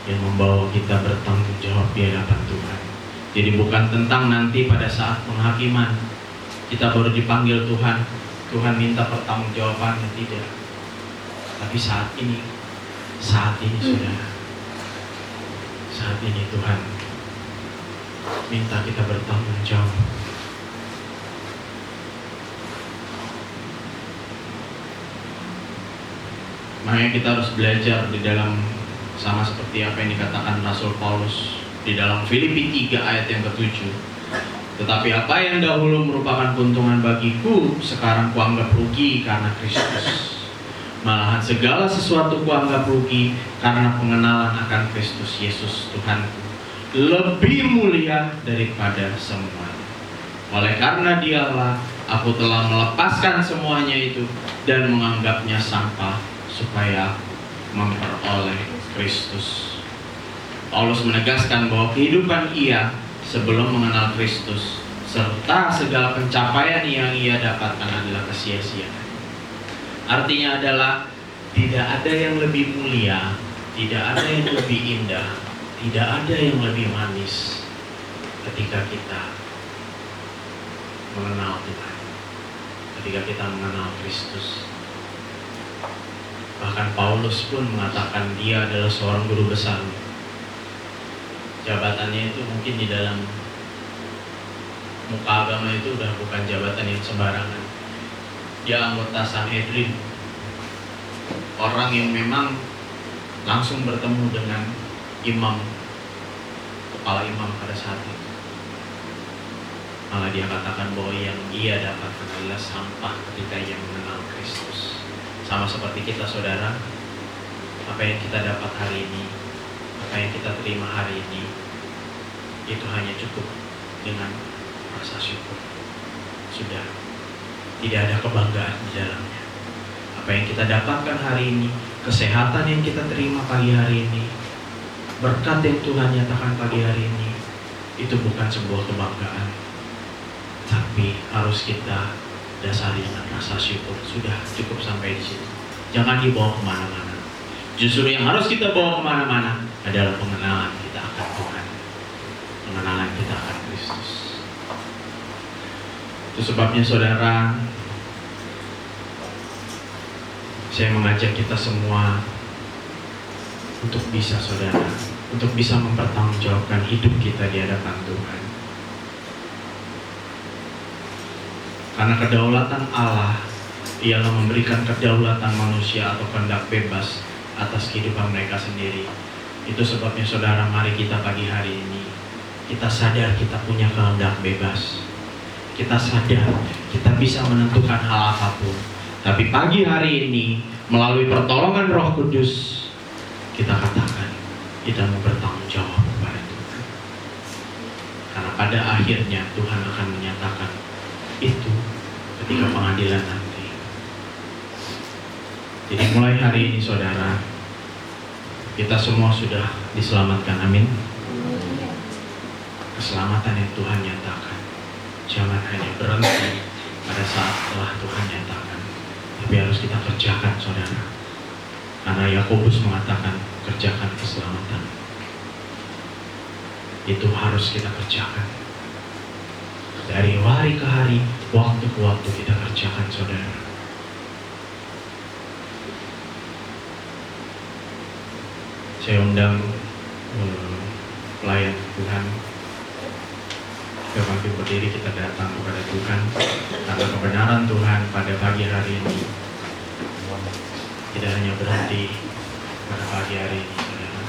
yang membawa kita bertanggung jawab di hadapan Tuhan. Jadi bukan tentang nanti pada saat penghakiman kita baru dipanggil Tuhan minta pertanggungjawabannya, tidak. Tapi saat ini saudara, saat ini Tuhan minta kita bertanggung jawab. Makanya kita harus belajar di dalam, sama seperti apa yang dikatakan Rasul Paulus di dalam Filipi 3 ayat yang ke-7. Tetapi apa yang dahulu merupakan keuntungan bagiku, sekarang kuanggap rugi karena Kristus. Malahan segala sesuatu kuanggap rugi karena pengenalan akan Kristus Yesus Tuhanku, lebih mulia daripada semuanya. Oleh karena Dialah aku telah melepaskan semuanya itu dan menganggapnya sampah, supaya memperoleh Kristus. Paulus menegaskan bahwa kehidupan ia sebelum mengenal Kristus serta segala pencapaian yang ia dapatkan adalah kesia-siaan. Artinya adalah tidak ada yang lebih mulia, tidak ada yang lebih indah, tidak ada yang lebih manis ketika kita mengenal Tuhan, ketika kita mengenal Kristus. Bahkan Paulus pun mengatakan dia adalah seorang guru besar. Jabatannya itu mungkin di dalam muka agama itu udah bukan jabatan yang sembarangan. Dia anggota Sanhedrin, orang yang memang langsung bertemu dengan imam, kepala imam pada saat itu. Malah dia katakan bahwa yang ia dapatkan adalah sampah ketika ia mengenal Kristus. Sama seperti kita, saudara, apa yang kita dapat hari ini, apa yang kita terima hari ini, itu hanya cukup dengan rasa syukur. Sudah, tidak ada kebanggaan di dalamnya. Apa yang kita dapatkan hari ini, kesehatan yang kita terima pagi hari ini, berkat yang Tuhan nyatakan pagi hari ini, itu bukan sebuah kebanggaan, tapi harus kita dasari dengan rasa syukur. Sudah cukup sampai di situ. Jangan dibawa kemana-mana. Justru yang harus kita bawa kemana-mana adalah pengenalan kita akan Tuhan, pengenalan kita akan Kristus. Itu sebabnya, saudara, saya mengajak kita semua untuk bisa, saudara, untuk bisa mempertanggungjawabkan hidup kita di hadapan Tuhan. Karena kedaulatan Allah ialah memberikan kedaulatan manusia atau kehendak bebas atas kehidupan mereka sendiri. Itu sebabnya, saudara, mari kita pagi hari ini, kita sadar kita punya kehendak bebas. Kita sadar kita bisa menentukan hal apapun. Tapi pagi hari ini, melalui pertolongan Roh Kudus, kita katakan kita mau bertanggung jawab kepada Tuhan. Karena pada akhirnya Tuhan akan menyatakan itu ketika pengadilan nanti. Jadi mulai hari ini, saudara, kita semua sudah diselamatkan, amin. Keselamatan yang Tuhan nyatakan, jangan hanya berhenti pada saat telah Tuhan nyatakan, tapi harus kita kerjakan, saudara. Karena Yakobus mengatakan, kerjakan keselamatan. Itu harus kita kerjakan. Dari hari ke hari, waktu ke waktu kita kerjakan, saudara. Saya undang pelayan Tuhan, kita bangkit berdiri, kita datang kepada Tuhan. Karena kebenaran Tuhan pada pagi hari ini tidak hanya berhenti pada pagi hari ini, saudara.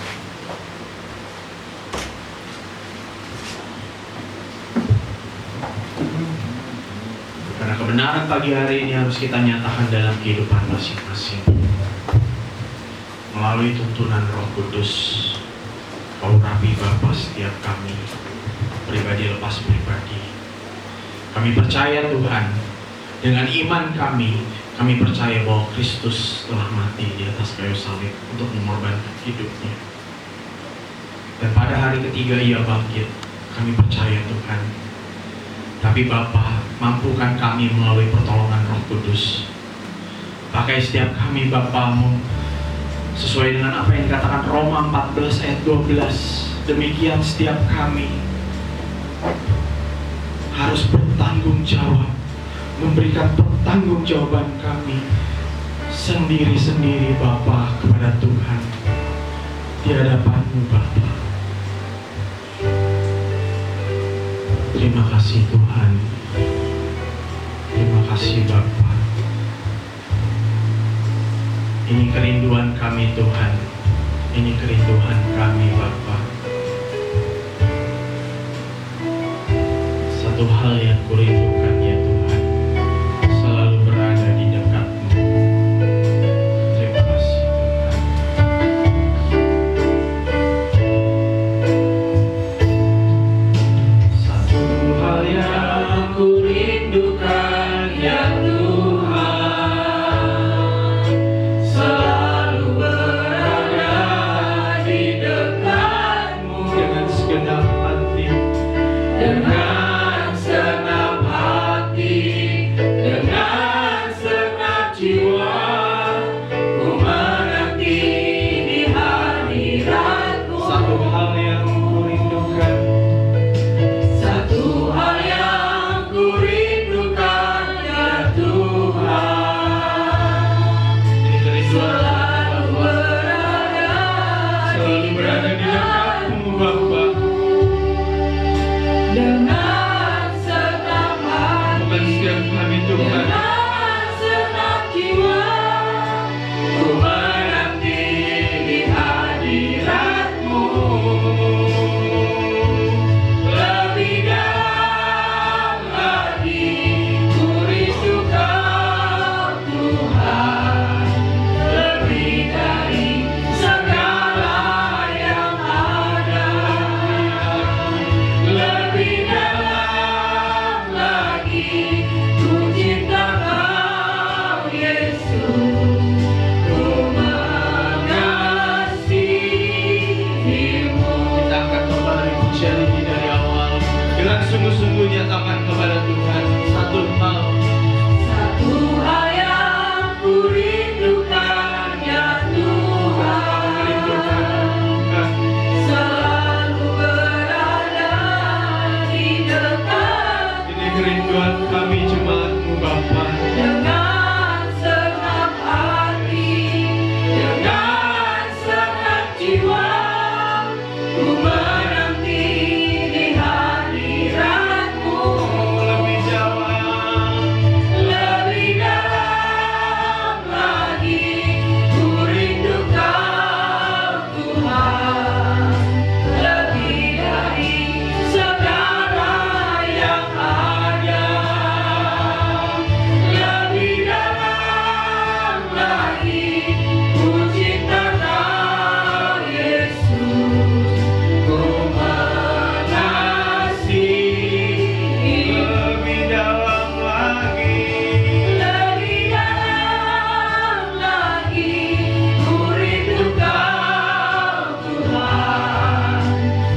Karena kebenaran pagi hari ini harus kita nyatakan dalam kehidupan masing-masing. Melalui tuntunan Roh Kudus, Urapi Bapa setiap kami, pribadi lepas pribadi. Kami percaya, Tuhan, dengan iman kami Kami percaya bahwa Kristus telah mati di atas kayu salib untuk mengorbankan hidupnya. Dan pada hari ketiga ia bangkit. Kami percaya Tuhan. Tapi Bapa, mampukan kami melalui pertolongan Roh Kudus. Pakai setiap kami Bapa-Mu sesuai dengan apa yang dikatakan Roma 14 ayat 12. Demikian setiap kami harus bertanggung jawab, memberikan pertanggungjawaban kami sendiri-sendiri Bapa kepada Tuhan di hadapan-Mu Bapa. Terima kasih Tuhan. Terima kasih Bapa. Ini kerinduan kami Tuhan. Ini kerinduan kami Bapa. Satu hal yang kurindukan ya Tuhan, selalu berada di dekat-Mu. Terima kasih Tuhan. Satu hal yang kurindukan ya Tuhan, selalu berada di dekat-Mu dengan segenap hati, dengan senang hati, dengan senang jiwa, ku menanti di hadirat-Mu. Satu hal yang kurindukan, satu hal yang kurindukan ya Tuhan. Ini kerinduan selalu berada di dekat-Mu Bapa. Dengan senang hati, setiap kami Tuhan, dengan senang jiwa, ku menanti di hadirat-Mu. Lebih dalam lagi ku rindu Kau Tuhan, lebih dari segala yang ada. Lebih dalam lagi ku cinta Kau Yesus, ku mengasihi-Mu. Kita akan kembali pujian ini dari awal dengan sungguh-sungguh nyatakan kepada Tuhan satu hal. Satu hal yang ku rindukan ya Tuhan, selalu berada di dekat. Ini kerinduan kami jemaat-Mu Bapa. Dengan senang hati, dengan senang jiwa, ku menanti di hadirat-Mu. Lebih dalam lagi ku rindu Kau Tuhan, lebih dari segala yang ada. Lebih dalam lagi ku cinta Kau Yesus, ku mengasihi. Lebih dalam lagi ku rindu Kau Tuhan,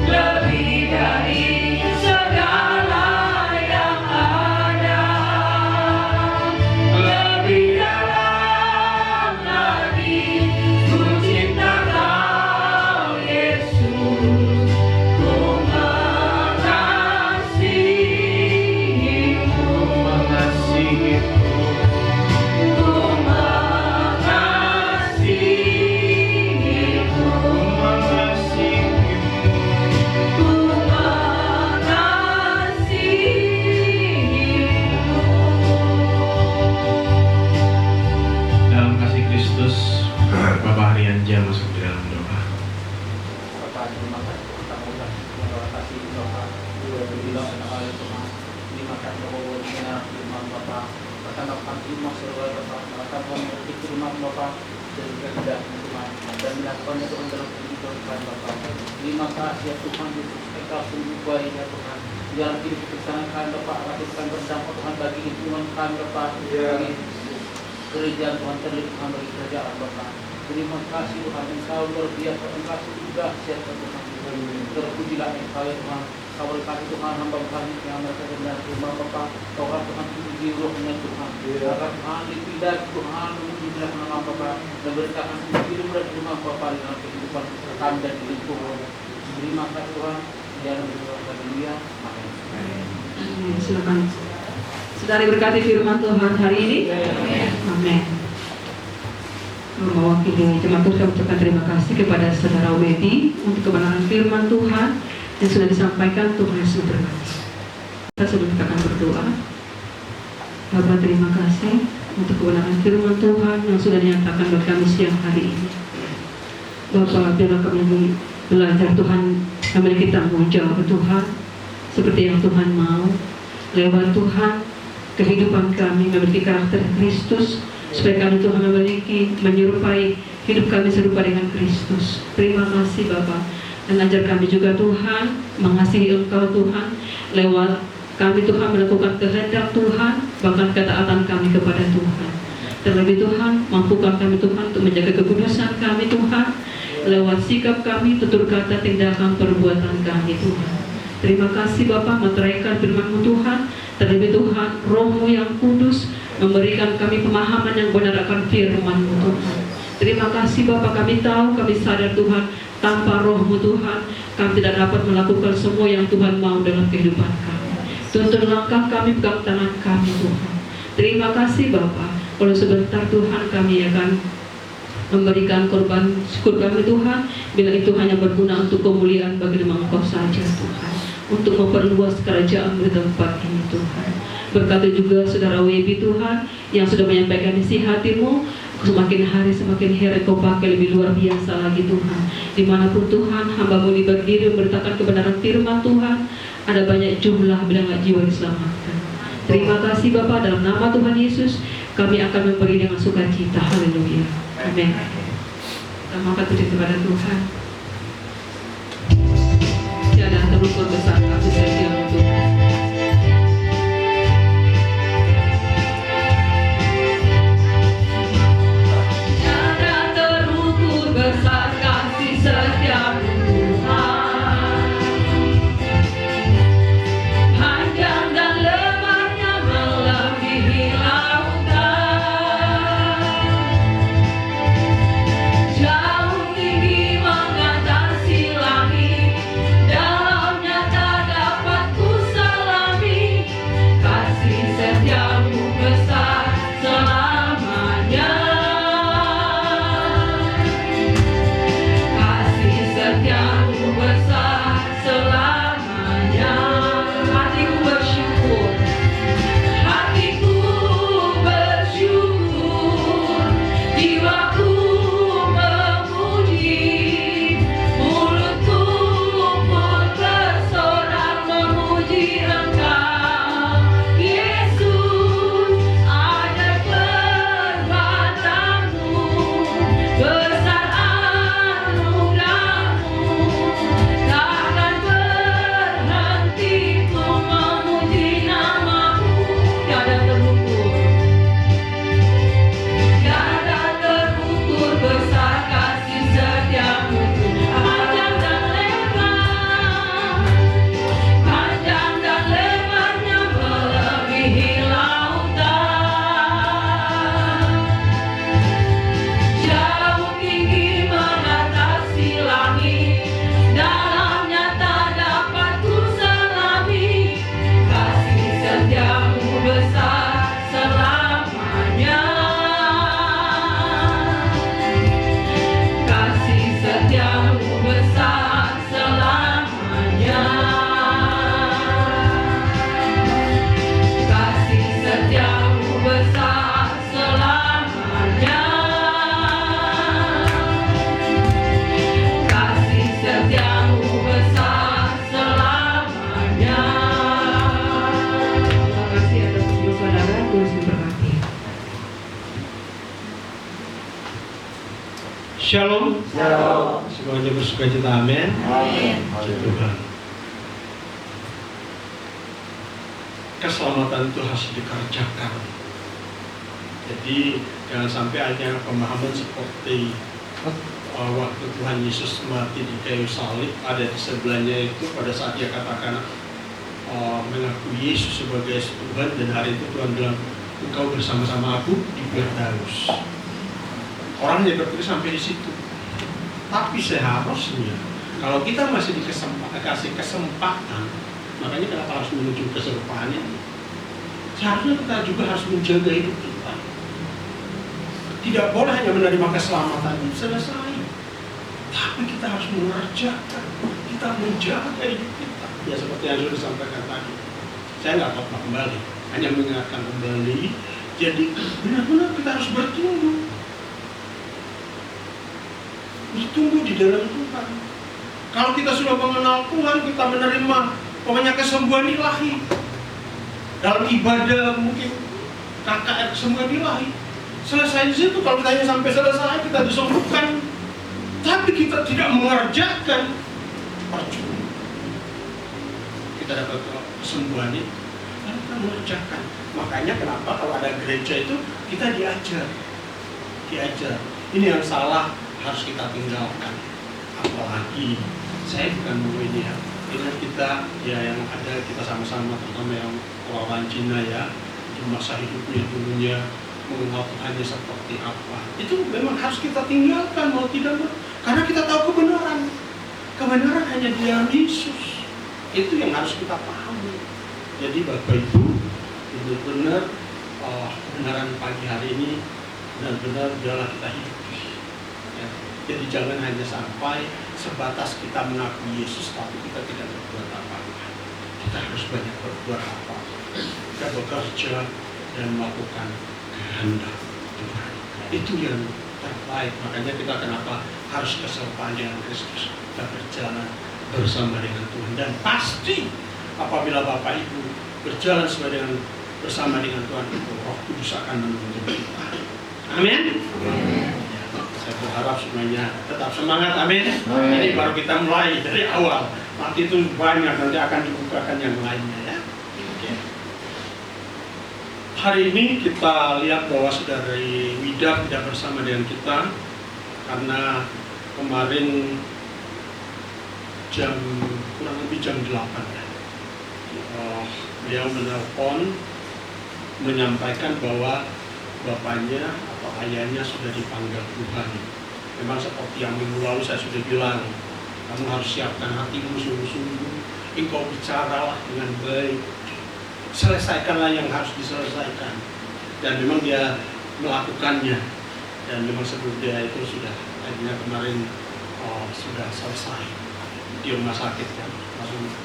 lebih dari segala yang ada. Lebih dalam lagi ku cinta Kau Yesus, ku mengasihi-Mu. Ku mengasihi-Mu. Ku mengasihi-Mu. Dalam kasih Kristus, Bapak Arianja masuk di dalam doa. Bapak, terima kasih kita ulang. Terima kasih Bapak. Bila ada Tuhan, terima kasih terima Bapak. Pertanakan terima surga Bapak. Pertanakan terima Bapak. Dan juga tidak Tuhan. Dan dilakukannya Tuhan dalam kehidupan Bapak. Terima kasih ya Tuhan Yesus. Engkau sungguh baik ya Tuhan. Dalam hidup kesanakan Bapak, lakukan berdampak Tuhan bagi lingkungan kami Bapak. Bagi kerajaan Tuhan terlihat Tuhan bagi kerajaan Bapa. Terima kasih Tuhan, Engkau luar biasa, Engkau juga siapa Tuhan. Terpujilah Engkau ya Tuhan. Kau berkati Tuhan hamba Tuhan yang mereka benar terima Bapa. Kau Tuhan puji rohnya Tuhan. Agar Tuhan dipindah Tuhan memujilah nama Bapa dan beritakan hidup dan rumah Bapa dalam kehidupan kami dan di lingkungan. Terima kasih Tuhan. Biar berdoa dunia. Amin. Silakan. Saudari berkati firman Tuhan hari ini. Amin. Mewakili jemaat Tuhan, ucapkan terima kasih kepada Saudara Wedi untuk kebenaran firman Tuhan yang sudah disampaikan. Tuhan Yesus berkati. Kita sudah akan berdoa. Bapa, terima kasih untuk kebenaran firman Tuhan yang sudah dinyatakan buat kami siang hari ini. Bapa, biarlah kami belajar Tuhan memiliki tanggung jawab Tuhan seperti yang Tuhan mau. Lewat Tuhan, kehidupan kami memiliki karakter Kristus, supaya kami Tuhan memiliki, menyerupai hidup kami serupa dengan Kristus. Terima kasih Bapa, dan ajar kami juga Tuhan mengasihi Engkau Tuhan, lewat kami Tuhan melakukan kehendak Tuhan, bahkan ketaatan kami kepada Tuhan. Terlebih Tuhan, mampukan kami Tuhan untuk menjaga kekudusan kami Tuhan, lewat sikap kami, tutur kata, tindakan, perbuatan kami Tuhan. Terima kasih Bapa, meteraikan firman-Mu Tuhan. Terlebih Tuhan, Roh-Mu yang kudus memberikan kami pemahaman yang benar akan firman-Mu Tuhan. Terima kasih Bapa, kami tahu, kami sadar Tuhan, tanpa Roh-Mu Tuhan, kami tidak dapat melakukan semua yang Tuhan mau dalam kehidupan kami. Tuntun langkah kami, pegang tangan kami Tuhan. Terima kasih Bapa, kalau sebentar Tuhan kami akan memberikan korban syukur kami Tuhan, bila itu hanya berguna untuk kemuliaan bagi nama Engkau saja Tuhan, untuk memperluas kerajaan di tempat ini Tuhan. Berkati juga Saudara Webi Tuhan yang sudah menyampaikan isi hati-Mu, semakin hari semakin hari Kau pakai lebih luar biasa lagi Tuhan. Dimanapun Tuhan hamba-Mu berdiri memberitakan kebenaran firman Tuhan, ada banyak jumlah bilangan jiwa diselamatkan. Terima kasih Bapa, dalam nama Tuhan Yesus kami akan memberi dengan sukacita. Haleluya. Amin. Kita angkat puji kepada Tuhan. Tiada terukur besar kasih setia Tuhan. Tiada terukur besar kasih setia Tuhan. Panjang dan lebarnya melebihi lautan. Jauh tinggi mengatasi langit, dalamnya tak dapat kuselami. Kasih setiamu besar selamanya. Kasih setiamu besar selamanya. Hatiku bersyukur, hatiku bersyukur, jiwaku memuji, mulutku pun bersorak memuji Engkau, Yesus. Ada perbuatan-Mu, besar anugerah-Mu, takkan berhenti ku memuji nama-Mu. Tiada terukur, tiada terukur besar kasih setiamu Tuhan. Panjang dan lebar, panjang dan lebarnya melebihi lautan. Jauh tinggi mengatasi langit, dalamnya tak dapat kuselami. Kasih setiamu besar selamanya. Kasih setiamu besar selamanya. Kasih setiamu besar selamanya. Kasih setiamu besar selamanya. Terima kasih atas semua saudara, Tuhan memberkati. Shalom. Shalom. Semuanya bersukacita. Amin. Puji Tuhan. Keselamatan itu harus dikerjakan. Jadi jangan sampai hanya pemahaman seperti waktu Tuhan Yesus mati di kayu salib, ada di sebelahnya itu pada saat dia katakan mengaku Yesus sebagai Tuhan, dan hari itu Tuhan bilang, engkau bersama-sama aku di Firdaus. Orang hanya berpikir sampai di situ. Tapi seharusnya kalau kita masih dikasih kesempatan, makanya kenapa harus menuju keserupaan ini? Seharusnya kita juga harus menjaga hidup kita. Tidak boleh hanya menerima keselamatan selesai, tapi kita harus mengerjakan, kita menjaga hidup kita. Ya seperti yang sudah disampaikan tadi. Saya nggak khotbah kembali, hanya mengingatkan kembali. Jadi benar-benar kita harus bertumbuh di dalam Tuhan. Kalau kita sudah mengenal Tuhan, kita menerima pokoknya kesembuhan ilahi. Dalam ibadah mungkin KKR kesembuhan ilahi. Selesai di situ, kalau kita hanya sampai selesai kita disembuhkan, tapi kita tidak mengerjakan, percuma. Kita dapat kesembuhan itu, lalu kita mengerjakan. Makanya kenapa kalau ada gereja itu kita diajar. Ini yang salah, harus kita tinggalkan. Apalagi saya bukan mau ini ya, dengan kita ya yang ada kita sama-sama, terutama yang orang Cina ya, di masa hidupnya dulunya mengenal Tuhannya seperti apa, itu memang harus kita tinggalkan mau tidak mau, karena kita tahu kebenaran hanya di dalam Yesus. Itu yang harus kita pahami. Jadi Bapak Ibu, benar-benar kebenaran pagi hari ini benar-benar biarlah kita hidupi ya. Jadi jangan hanya sampai sebatas kita mengakui Yesus tapi kita tidak berbuat apa-apa. Kita harus banyak berbuat apa. Kita bekerja dan melakukan kehendak Tuhan. Itu yang terbaik. Makanya kita kenapa harus keserupaan dengan Kristus. Kita berjalan bersama dengan Tuhan. Dan pasti apabila Bapak Ibu berjalan bersama dengan Tuhan, Roh Kudus akan menuntun kita. Amin. Saya berharap semuanya tetap semangat. Amin. Ini baru kita mulai dari awal. Nanti itu banyak, nanti akan dibukakan yang lainnya ya. Hari ini kita lihat bahwa Saudari Wida tidak bersama dengan kita karena kemarin kurang lebih jam 8 ya. Beliau menelpon menyampaikan bahwa bapaknya atau ayahnya sudah dipanggil Tuhan. Memang seperti yang minggu lalu saya sudah bilang, kamu harus siapkan hatimu sungguh-sungguh, engkau bicaralah dengan baik, selesaikanlah yang harus diselesaikan. Dan memang dia melakukannya, dan memang sebelum dia itu sudah akhirnya kemarin sudah selesai di rumah sakit kan,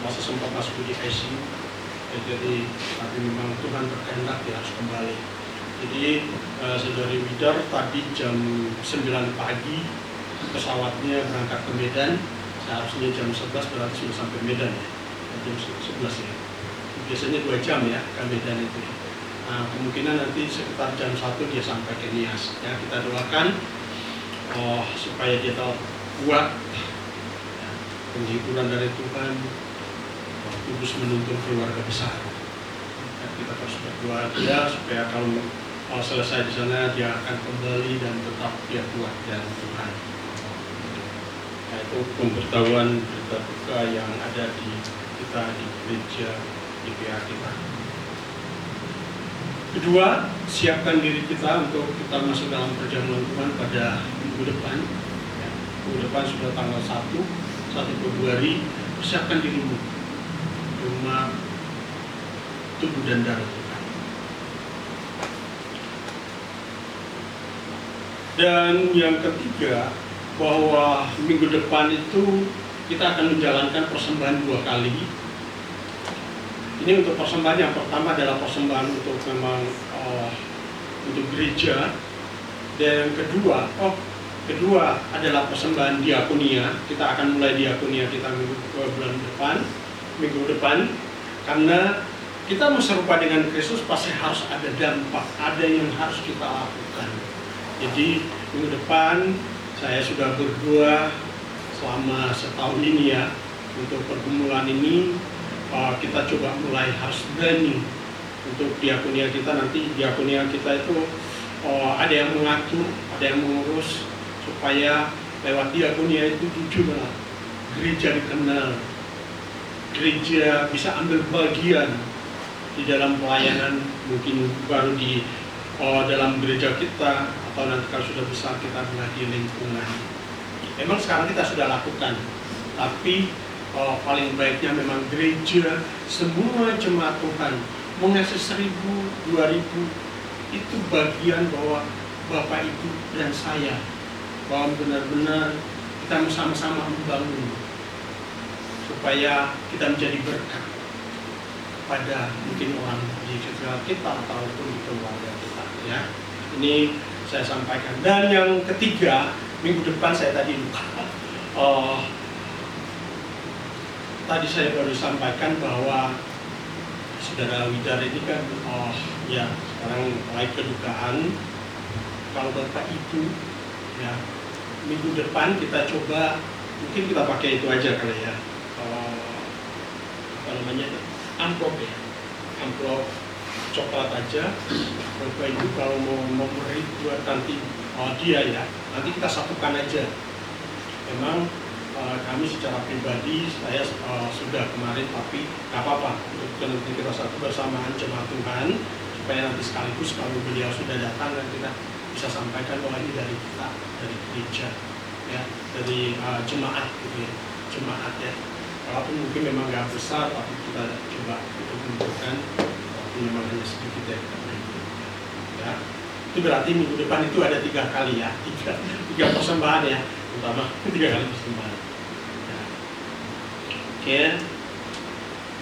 masih sempat masuk di ICU. Jadi tapi memang Tuhan berkehendak dia harus kembali. Jadi Saudari Widar tadi jam 9 pagi pesawatnya berangkat ke Medan, seharusnya jam 11 berarti sudah sampai Medan ya, jam 11 ya. Biasanya 2 jam ya ke Medan itu. Nah, kemungkinan nanti sekitar jam 1 dia sampai ke Nias. Ya, kita doakan supaya dia tetap kuat, ya, penghiburan dari Tuhan, Kudus menuntun keluarga besar. Ya, kita harus berdoa dia supaya kalau selesai di sana dia akan kembali dan tetap dia kuat dalam Tuhan. Nah, itu pemberitahuan berita duka yang ada di kita di gereja GPA kita. Kedua, siapkan diri kita untuk kita masuk dalam perjamuan Tuhan pada minggu depan. Ya, minggu depan sudah tanggal 1 Februari. Persiapkan dirimu, rumah, tubuh dan darah Tuhan. Dan yang ketiga, bahwa minggu depan itu kita akan menjalankan persembahan 2 kali. Ini untuk persembahan yang pertama adalah persembahan untuk memang untuk gereja, dan yang kedua adalah persembahan diakonia. Kita akan mulai diakonia kita minggu depan, karena kita mau serupa dengan Kristus pasti harus ada dampak, ada yang harus kita lakukan. Jadi minggu depan saya sudah berdua selama setahun ini ya, untuk pergumulan ini kita coba mulai harus berani untuk diakonia kita. Nanti diakonia kita itu ada yang mengatur, ada yang mengurus supaya lewat diakonia itu jujurlah gereja dikenal, gereja bisa ambil bagian di dalam pelayanan, mungkin baru di dalam gereja kita atau nanti kalau sudah besar kita di lingkungan. Memang sekarang kita sudah lakukan, tapi paling baiknya memang gereja semua jemaat Tuhan mau ngasih 1.000, 2.000 itu bagian bahwa Bapak Ibu dan saya, bahwa benar-benar kita sama-sama membangun supaya kita menjadi berkat pada mungkin orang di sekitar kita ataupun di keluarga kita, ya. Ini saya sampaikan. Dan yang ketiga, minggu depan saya tadi lupa. Tadi saya baru sampaikan bahwa Saudara Widar ini kan, ya sekarang mulai kedukaan. Kalau Bapak Ibu, ya minggu depan kita coba, mungkin kita pakai itu aja kali ya. Apa namanya? Amplop ya, amplop coklat aja. Bapak Ibu kalau mau beri buat nanti dia ya, nanti kita satukan aja. Memang kami secara pribadi saya sudah kemarin, tapi nggak apa-apa untuk nanti kita satu bersamaan jemaat Tuhan supaya nanti sekaligus kalau beliau sudah datang dan kita bisa sampaikan bahwa ini dari kita, dari gereja, ya, dari jemaat gitu ya, jemaat ya. Walaupun mungkin memang nggak besar, tapi kita coba untuk menunjukkan walaupun memang hanya sedikit ya kita beri. Ya, itu berarti minggu depan itu ada 3 kali ya, tiga persembahan ya, terutama 3 kali persembahan. Ya. Oke.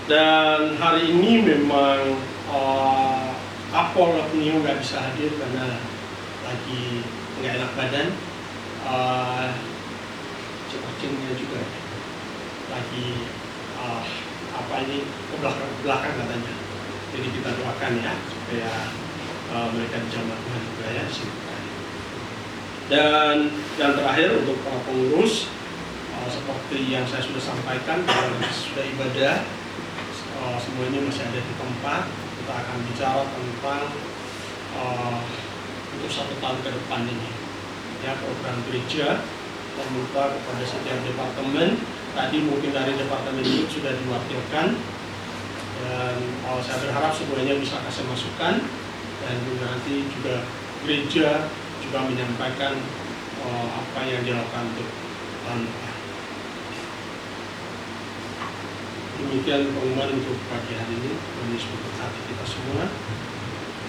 Dan hari ini memang Apol Nio nggak bisa hadir karena lagi nggak enak badan. Cacingnya juga lagi ke belakang katanya. Jadi kita doakan ya supaya mereka dijamah Tuhan juga ya. Dan yang terakhir untuk para pengurus, seperti yang saya sudah sampaikan, kalau sudah ibadah, semuanya masih ada di tempat. Kita akan bicara tentang untuk 1 tahun ke depan ini, ya, program gereja meminta kepada setiap departemen. Tadi mungkin dari departemen ini sudah diwakilkan, dan saya berharap semuanya bisa kasih masukan, dan juga nanti juga gereja juga menyampaikan apa yang dilakukan untuk tahun depan. Demikian pengumuman untuk pagi hari ini. Tuhan Yesus memberkati kita semua.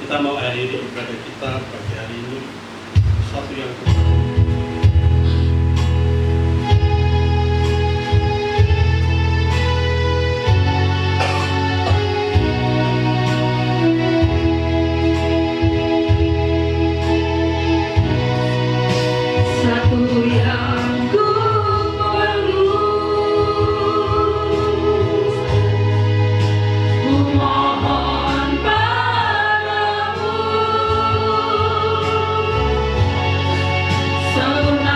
Kita mau akhiri ibadah kita pagi hari ini satu yang Satu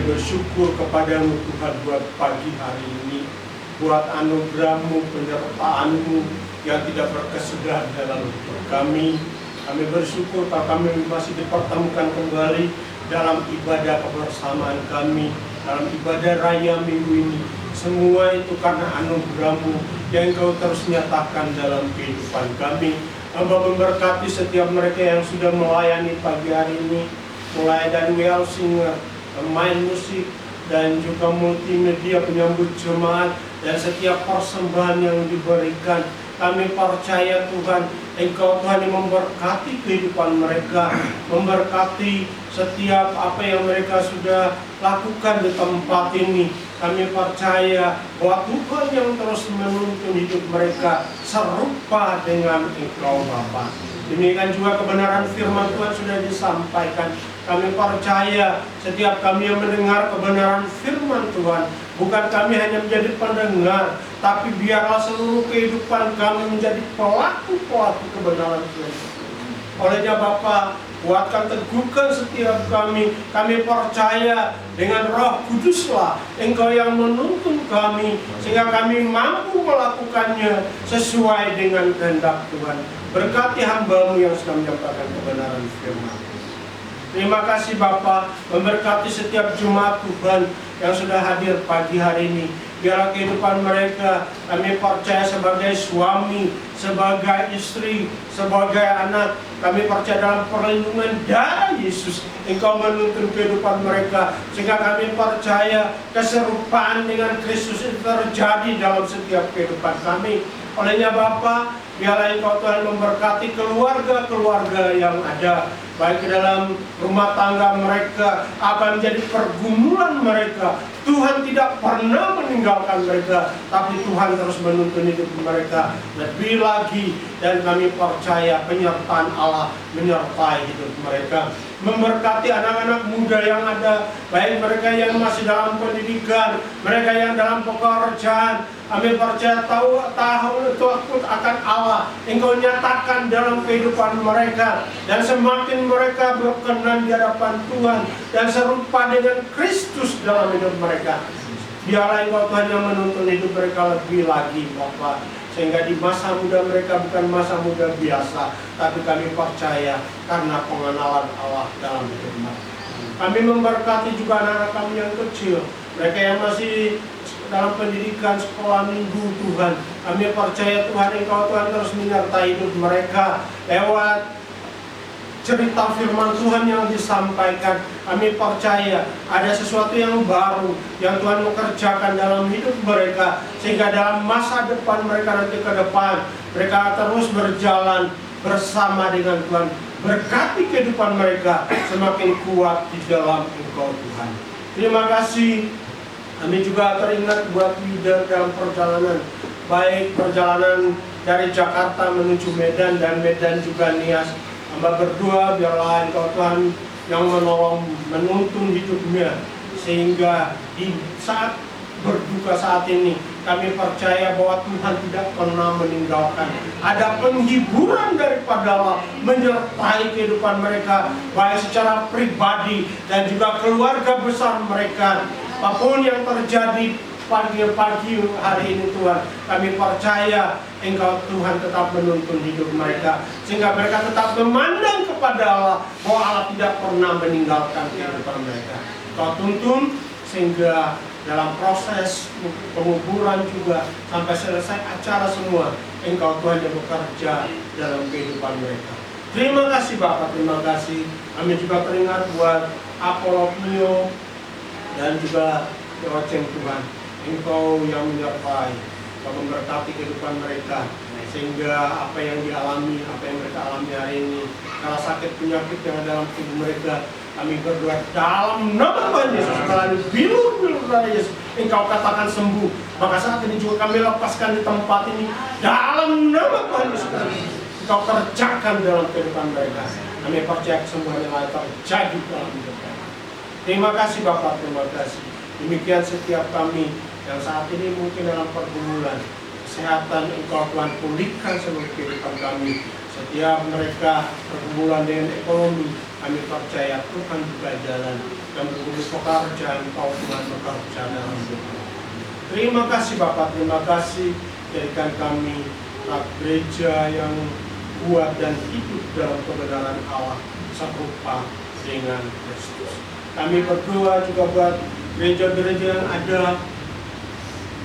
bersyukur kepadamu Tuhan buat pagi hari ini, buat anugerah-Mu, penyertaan-Mu yang tidak berkesudahan dalam hidup kami. Kami bersyukur kalau kami masih dipertemukan kembali dalam ibadah kebersamaan kami, dalam ibadah raya minggu ini. Semua itu karena anugerah-Mu yang Engkau terus nyatakan dalam kehidupan kami. Hamba memberkati setiap mereka yang sudah melayani pagi hari ini, mulai dari WL Singer, pemain musik, dan juga multimedia penyambut jemaat, dan setiap persembahan yang diberikan. Kami percaya Tuhan, Engkau Tuhan yang memberkati kehidupan mereka, memberkati setiap apa yang mereka sudah lakukan di tempat ini. Kami percaya bahwa Tuhan yang terus menuntun hidup mereka serupa dengan Engkau Bapa. Demikian juga kebenaran firman Tuhan sudah disampaikan. Kami percaya setiap kami yang mendengar kebenaran firman Tuhan, bukan kami hanya menjadi pendengar, tapi biarlah seluruh kehidupan kami menjadi pelaku-pelaku kebenaran Tuhan. Olehnya Bapa, kuatkan, teguhkan setiap kami. Kami percaya dengan Roh Kuduslah Engkau yang menuntun kami, sehingga kami mampu melakukannya sesuai dengan kehendak Tuhan. Berkati hamba-Mu yang sedang menyampaikan kebenaran firman. Terima kasih Bapa, memberkati setiap jemaat Tuhan yang sudah hadir pagi hari ini. Biarlah kehidupan mereka, kami percaya sebagai suami, sebagai istri, sebagai anak, kami percaya dalam perlindungan darah Yesus Engkau menuntun kehidupan mereka, sehingga kami percaya keserupaan dengan Kristus itu terjadi dalam setiap kehidupan kami. Olehnya Bapa, biarlah Engkau Tuhan memberkati keluarga-keluarga yang ada, baik di dalam rumah tangga mereka, apa menjadi pergumulan mereka. Tuhan tidak pernah meninggalkan mereka, tapi Tuhan terus menuntun hidup mereka lebih lagi, dan kami percaya penyertaan Allah menyertai hidup mereka. Memberkati anak-anak muda yang ada, baik mereka yang masih dalam pendidikan, mereka yang dalam pekerjaan. Kami percaya tahu akan Allah Engkau nyatakan dalam kehidupan mereka, dan semakin mereka berkenan di hadapan Tuhan dan serupa dengan Kristus dalam hidup mereka. Biarlah Engkau Tuhan yang menuntun hidup mereka lebih lagi Bapa, sehingga di masa muda mereka bukan masa muda biasa, tapi kami percaya karena pengenalan Allah dalam hidup mereka. Kami memberkati juga anak-anak kami yang kecil, mereka yang masih dalam pendidikan sekolah minggu Tuhan. Kami percaya Tuhan Engkau Tuhan terus menyertai hidup mereka lewat cerita firman Tuhan yang disampaikan. Kami percaya ada sesuatu yang baru yang Tuhan mau kerjakan dalam hidup mereka, sehingga dalam masa depan mereka nanti ke depan, mereka terus berjalan bersama dengan Tuhan. Berkati kehidupan mereka semakin kuat di dalam Engkau Tuhan. Terima kasih. Kami juga teringat buat leader dalam perjalanan, baik perjalanan dari Jakarta menuju Medan dan Medan juga Nias. Hamba berdoa biarlah Engkau Tuhan yang menolong, menuntun hidupnya, sehingga di saat berduka saat ini kami percaya bahwa Tuhan tidak pernah meninggalkan. Ada penghiburan daripada Allah menyertai kehidupan mereka, baik secara pribadi dan juga keluarga besar mereka. Apapun yang terjadi pagi hari ini Tuhan, kami percaya Engkau Tuhan tetap menuntun hidup mereka, sehingga mereka tetap memandang kepada Allah, bahwa Allah tidak pernah meninggalkan kehidupan mereka. Kau tuntun sehingga dalam proses penguburan juga sampai selesai acara semua, Engkau Tuhan yang bekerja dalam kehidupan mereka. Terima kasih Bapak, terima kasih. Kami juga teringat buat Apologio dan juga Teoceng Tuhan. Engkau yang menyertai, Engkau memberkati kehidupan mereka, sehingga apa yang dialami, apa yang mereka alami hari ini, kalau sakit penyakit yang dalam tubuh mereka, kami berdoa dalam nama Tuhan Yesus, melalui bilur-bilur darah Yesus, Engkau katakan sembuh. Maka saat ini juga kami lepaskan di tempat ini dalam nama Tuhan Yesus, Engkau kerjakan dalam kehidupan mereka. Kami percaya kesembuhan yang lain terjadi dalam hidup mereka. Terima kasih Bapak, terima kasih. Demikian setiap kami yang saat ini mungkin dalam pergumulan kesehatan, Engkau Tuhan pulihkan seluruh kehidupan kami, Setiap mereka pergumulan dengan ekonomi, kami percaya Tuhan buka jalan dan bergumul pekerjaan Engkau Tuhan bekerja dalam hidup. Terima kasih Bapak, terima kasih jadikan kami gereja yang kuat dan hidup dalam kebenaran Allah serupa dengan Kristus. Kami berdoa juga buat gereja-gereja yang ada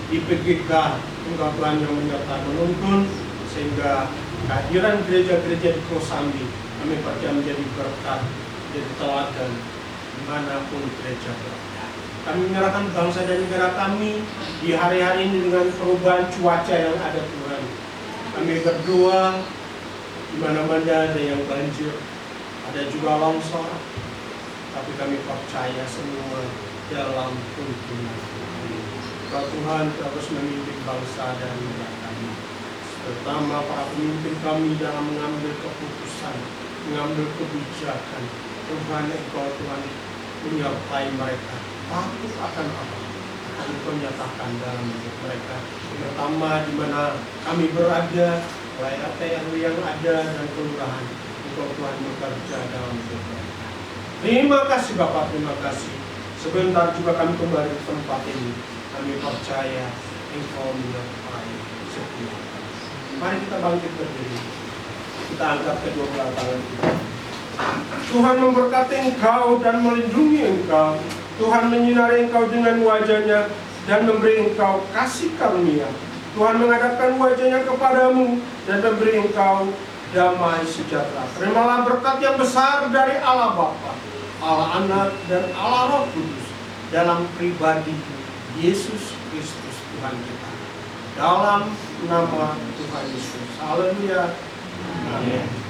di PGK, Engkau Tuhan yang menyertai menuntun, sehingga kehadiran gereja-gereja di Kosambi kami percaya menjadi berkat, menjadi teladan dimanapun gereja berada. Kami menyerahkan bangsa dan negara kami di hari-hari ini dengan perubahan cuaca yang ada Tuhan. Kami berdoa di mana-mana ada yang banjir, ada juga longsor, tapi kami percaya semua dalam tuntunan. Kau Tuhan terus memimpin bangsa dan negara kami, terutama para pemimpin kami dalam mengambil keputusan, mengambil kebijakan. Tuhan, Engkau Tuhan menyertai mereka. Takut akan apa? Akan Engkau nyatakan dalam hidup mereka, terutama di mana kami berada, mulai RT RW yang ada dan kelurahan. Engkau Tuhan bekerja dalam hidup mereka. Terima kasih Bapak, terima kasih. Sebentar juga kami kembali ke tempat ini. Kami percaya Engkau menyertai setiap kami. Mari kita bangkit berdiri. Kita angkat kedua belah tangan kita. Tuhan memberkati engkau dan melindungi engkau. Tuhan menyinari engkau dengan wajahnya dan memberi engkau kasih karunia. Tuhan menghadapkan wajahnya kepadamu dan memberi engkau damai sejahtera. Terimalah berkat yang besar dari Allah Bapa, Allah Anak, dan Allah Roh Kudus dalam pribadi Yesus Kristus Tuhan kita. Dalam nama Tuhan Yesus. Haleluya. Amin.